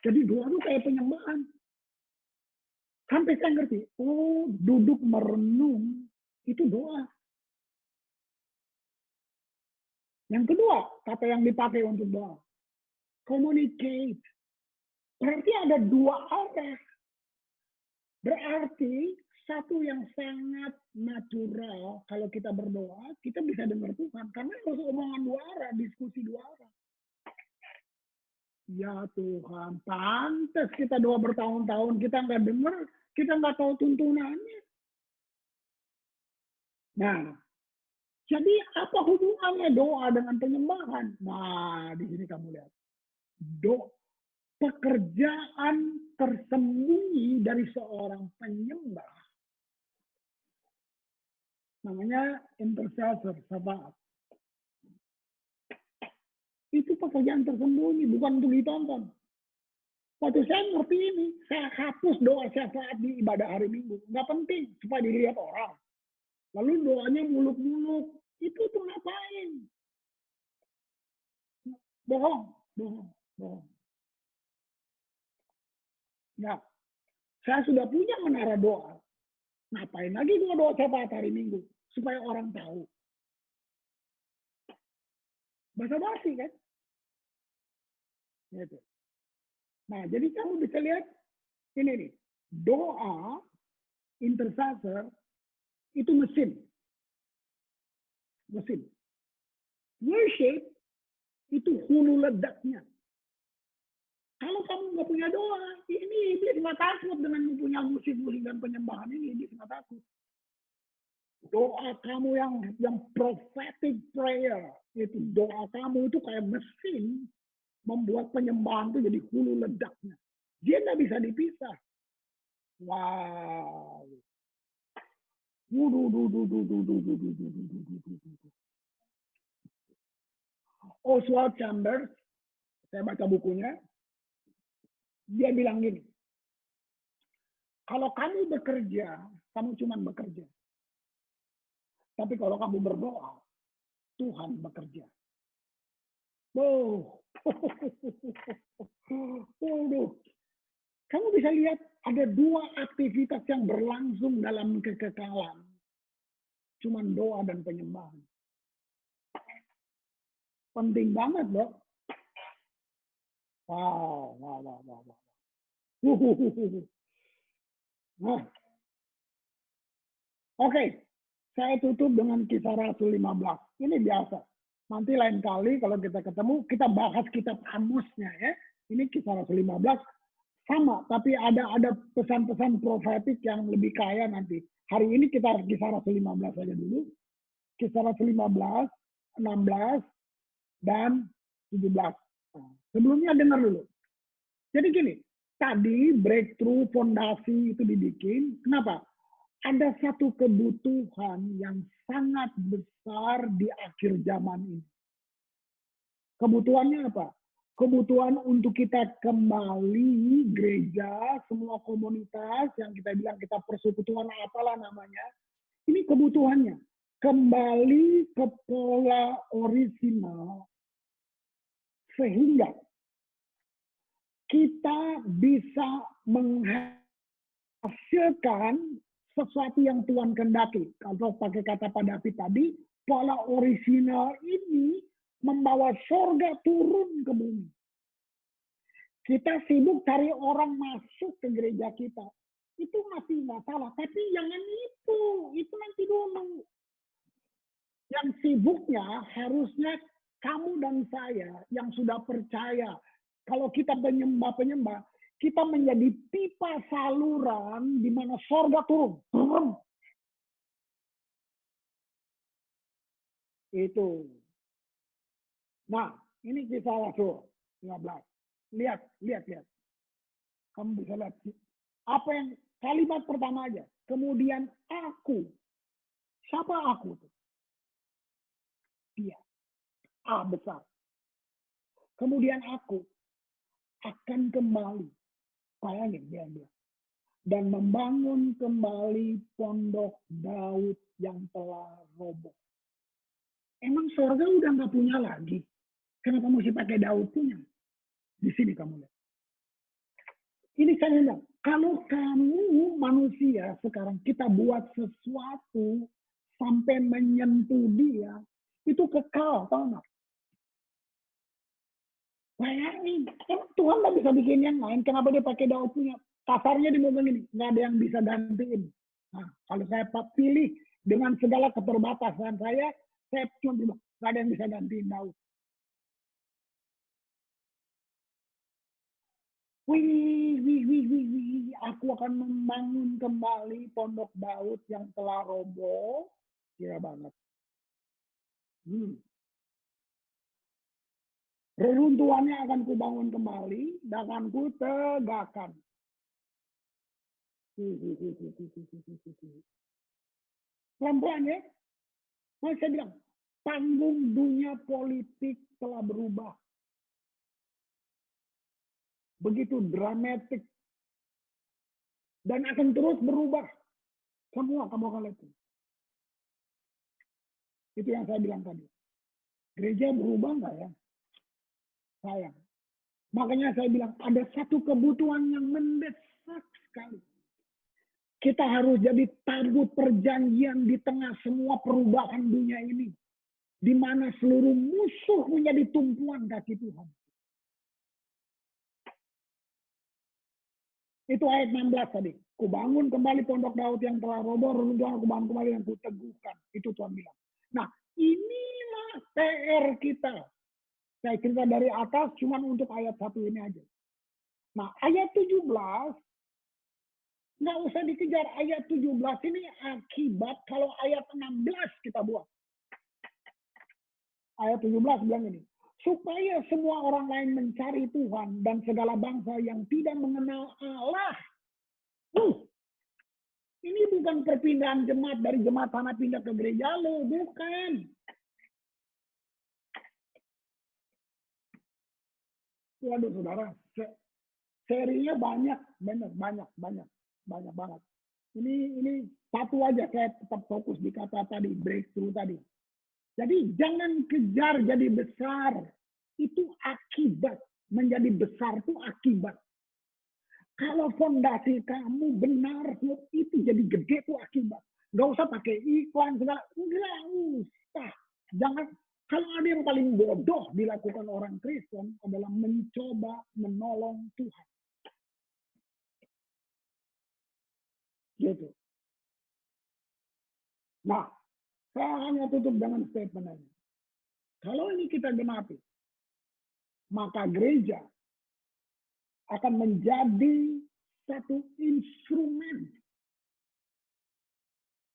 Jadi doa itu kayak penyembahan. Sampai saya ngerti, oh duduk merenung itu doa. Yang kedua, kata yang dipakai untuk doa, communicate. Berarti ada dua arah. Berarti satu yang sangat natural, kalau kita berdoa, kita bisa dengar Tuhan. Karena harus omongan dua arah, diskusi dua arah. Ya Tuhan, pantas kita doa bertahun-tahun, kita nggak dengar, kita nggak tahu tuntunannya. Nah, jadi apa hubungannya doa dengan penyembahan? Nah, di sini kamu lihat. Doa, pekerjaan tersembunyi dari seorang penyembah. Namanya intercessor, syafaat. Itu pekerjaan tersembunyi, bukan untuk ditonton. Waktu saya ngerti ini, saya hapus doa syafaat di ibadah hari Minggu. Nggak penting, supaya dilihat orang. Lalu doanya muluk-muluk. Itu tuh ngapain? Bohong. Nah, saya sudah punya menara doa. Ngapain lagi gua doa syafaat hari Minggu? Supaya orang tahu. Basa-basi kan? Gitu. Nah, jadi kamu bisa lihat ini nih. Doa intercessor itu mesin. Worship itu hulu ledaknya. Kalau kamu nggak punya doa, ini iblis nggak takut dengan punya musik-musik dan penyembahan ini. Iblis nggak takut. Doa kamu yang prophetic prayer, itu doa kamu itu kayak mesin membuat penyembahan itu jadi hulu ledaknya. Dia nggak bisa dipisah. Wow. Oswald Chambers, saya baca bukunya, dia bilang gini, kalau kamu bekerja, kamu cuma bekerja. Tapi kalau kamu berdoa, Tuhan bekerja. Oh. Kamu bisa lihat ada dua aktivitas yang berlangsung dalam kekekalan. Cuman doa dan penyembahan. Penting banget, Dok. Wow. Nah. Oke. Saya tutup dengan Kisah Rasul 15. Ini biasa. Nanti lain kali kalau kita ketemu, kita bahas kitab Amosnya ya. Ini Kisah Rasul 15 sama, tapi ada pesan-pesan profetik yang lebih kaya nanti. Hari ini kita Kisah Rasul 15 saja dulu. Kisah Rasul 15, 16, dan 17. Nah, sebelumnya dengar dulu. Jadi gini, tadi breakthrough fondasi itu dibikin. Kenapa? Ada satu kebutuhan yang sangat besar di akhir zaman ini. Kebutuhannya apa? Kebutuhan untuk kita kembali gereja, semua komunitas yang kita bilang kita persekutuan apalah namanya. Ini kebutuhannya. Kembali ke pola original sehingga kita bisa menghasilkan sesuatu yang Tuhan kehendaki. Kalau pakai kata Pak David tadi, pola original ini membawa sorga turun ke bumi. Kita sibuk cari orang masuk ke gereja kita. Itu masih nggak salah. Tapi jangan itu nanti dulu. Yang sibuknya harusnya kamu dan saya yang sudah percaya. Kalau kita penyembah-penyembah, kita menjadi pipa saluran di mana sorga turun. Itu. Nah, ini kisah Rasul 15. Lihat. Kamu bisa lihat. Apa yang kalimat pertama aja. Kemudian aku. Siapa aku tuh? Dia. A besar. Kemudian aku akan kembali. Bayangin dia bilang. Dan membangun kembali pondok Daud yang telah roboh. Emang surga udah nggak punya lagi? Kenapa mesti pakai Daud punya? Di sini kamu lihat. Ini saya bilang, kalau kamu manusia sekarang kita buat sesuatu sampai menyentuh dia, itu kekal, tahu nggak? Bayangin, emang Tuhan nggak bisa bikin yang lain, kenapa dia pakai Daud punya? Kasarnya di momen ini, nggak ada yang bisa gantiin. Nah, kalau saya pilih dengan segala keterbatasan saya cuma bilang, nggak ada yang bisa gantiin Daud. Wih, aku akan membangun kembali pondok Daud yang telah roboh. Kira banget. Reruntuhannya akan kubangun kembali dan akan kutegakkan. Pelan-pelan ya. Saya bilang, panggung dunia politik telah berubah. Begitu dramatik. Dan akan terus berubah. Semua kamu akan lihat. Itu yang saya bilang tadi. Gereja berubah enggak ya? Sayang. Makanya saya bilang, ada satu kebutuhan yang mendesak sekali. Kita harus jadi tabut perjanjian di tengah semua perubahan dunia ini. Di mana seluruh musuh menjadi tumpuan kaki Tuhan. Itu ayat 16 tadi. Kubangun kembali pondok Daud yang telah roboh, runtuhan aku bangun kembali yang kuteguhkan. Itu Tuhan bilang. Nah, inilah PR kita. Saya cerita dari atas cuma untuk ayat 1 ini aja. Nah, ayat 17 nggak usah dikejar. Ayat 17 ini akibat kalau ayat 16 kita buat. Ayat 17 bilang ini. Supaya semua orang lain mencari Tuhan dan segala bangsa yang tidak mengenal Allah. Ini bukan perpindahan jemaat dari jemaat sana pindah ke gereja lo, bukan. Waduh saudara, serinya banyak banget. Ini satu aja saya tetap fokus di kata tadi, breakthrough tadi. Jadi jangan kejar jadi besar. Itu akibat. Menjadi besar itu akibat. Kalau fondasi kamu benar, itu jadi gede itu akibat. Gak usah pakai iklan segala. Enggak usah. Jangan. Kalau ada yang paling bodoh dilakukan orang Kristen adalah mencoba menolong Tuhan. Gitu. Nah, saya hanya tutup dengan statement ini. Kalau ini kita genapi, maka gereja akan menjadi satu instrumen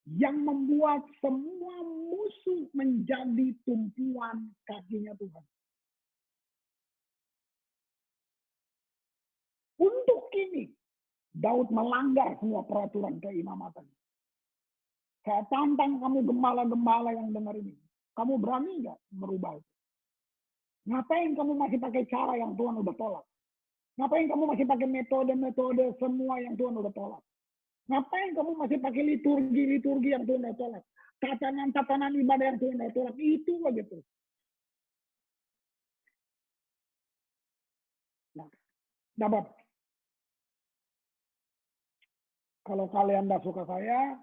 yang membuat semua musuh menjadi tumpuan kakinya Tuhan. Untuk ini, Daud melanggar semua peraturan keimamatan. Saya tantang kamu gembala-gembala yang dengar ini. Kamu berani nggak merubah itu? Ngapain kamu masih pakai cara yang Tuhan udah tolak? Ngapain kamu masih pakai metode-metode semua yang Tuhan udah tolak? Ngapain kamu masih pakai liturgi-liturgi yang Tuhan udah tolak? Tatanan-tatanan ibadah yang Tuhan udah tolak. Itu aja tuh. Nah, dapat. Kalau kalian nggak suka saya,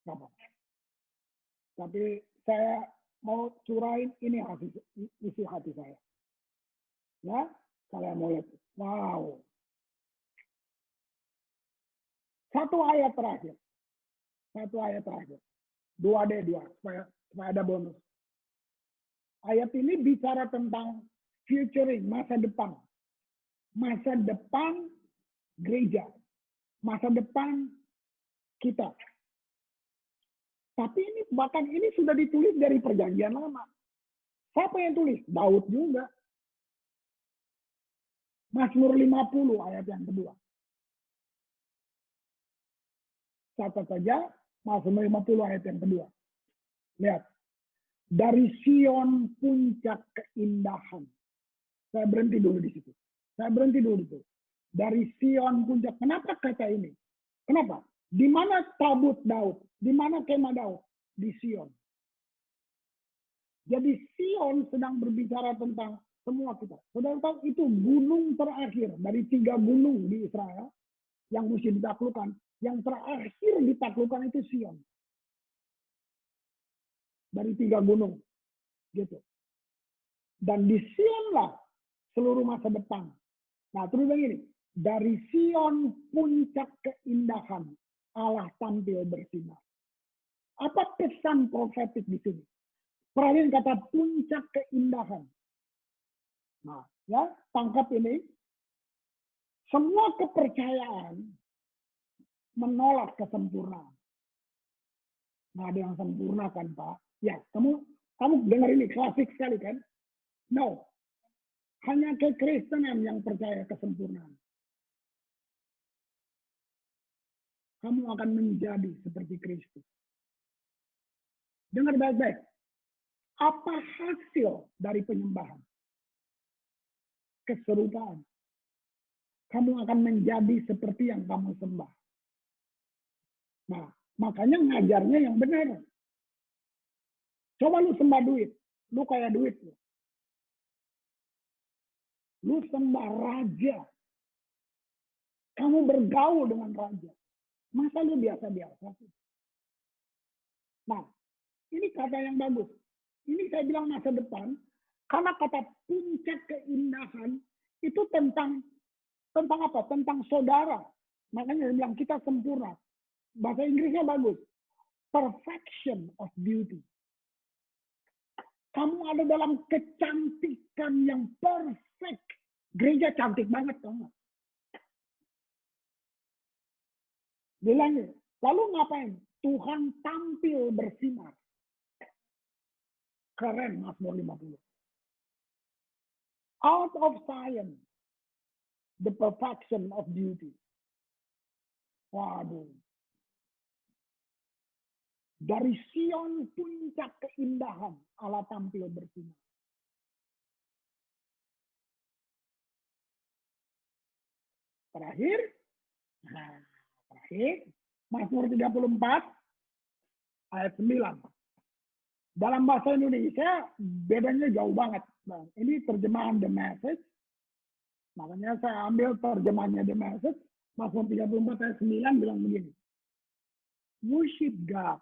nggak apa-apa. Tapi saya mau curahin ini isi hati saya. Ya, kalian mau lihat. Wow. Satu ayat terakhir. 2D2 supaya ada bonus. Ayat ini bicara tentang futuring, masa depan. Masa depan gereja. Masa depan kita. Tapi ini bahkan ini sudah ditulis dari perjanjian lama. Siapa yang tulis? Daud juga. Mazmur 50 ayat yang kedua. Catat saja Mazmur 50 ayat yang kedua. Lihat. Dari Sion puncak keindahan. Saya berhenti dulu di situ. Dari Sion puncak. Kenapa kata ini? Kenapa? Di mana tabut Daud? Di mana kemah Daud? Di Sion. Jadi Sion sedang berbicara tentang semua kita. Saudara tahu itu gunung terakhir dari 3 gunung di Israel yang mesti ditaklukkan. Yang terakhir ditaklukkan itu Sion. Dari 3 gunung. Gitu. Dan di Sionlah seluruh masa depan. Nah, terus begini. Dari Sion puncak keindahan Allah tampil bersinar. Apa pesan profetik di sini? Perhatian kata puncak keindahan. Nah, ya, tangkap ini. Semua kepercayaan menolak kesempurnaan. Nah, ada yang sempurna kan, Pak? Ya, kamu dengar ini klasik sekali kan? No. Hanya kekristenan yang percaya kesempurnaan. Kamu akan menjadi seperti Kristus. Dengar baik-baik. Apa hasil dari penyembahan? Keserupaan. Kamu akan menjadi seperti yang kamu sembah. Nah, makanya ngajarnya yang benar. Coba lu sembah duit. Lu kayak duit. Lu sembah raja. Kamu bergaul dengan raja. Masa lu biasa-biasa? Nah, ini kata yang bagus. Ini saya bilang masa depan. Karena kata puncak keindahan itu tentang apa? Tentang saudara. Makanya dia bilang kita sempurna. Bahasa Inggrisnya bagus. Perfection of beauty. Kamu ada dalam kecantikan yang perfect. Gereja cantik banget, kamu. Bilangnya, lalu ngapain? Tuhan tampil bersinar. Keren Mazmur 50. Out of Zion, the perfection of beauty. Waduh. Dari Sion puncak keindahan, Allah tampil bersinar. Terakhir, Mazmur 34 ayat 9. Dalam bahasa Indonesia bedanya jauh banget. Nah, ini terjemahan The Message. Makanya saya ambil terjemahannya The Message. Mazmur 34 ayat 9 bilang begini. Worship God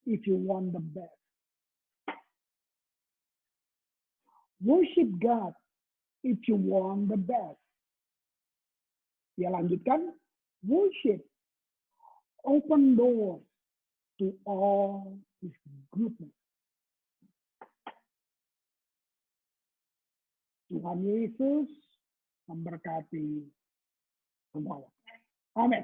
if you want the best. Worship God if you want the best. Dia lanjutkan, worship open doors to all His goodness. Tuhan Yesus memberkati semua. Amin.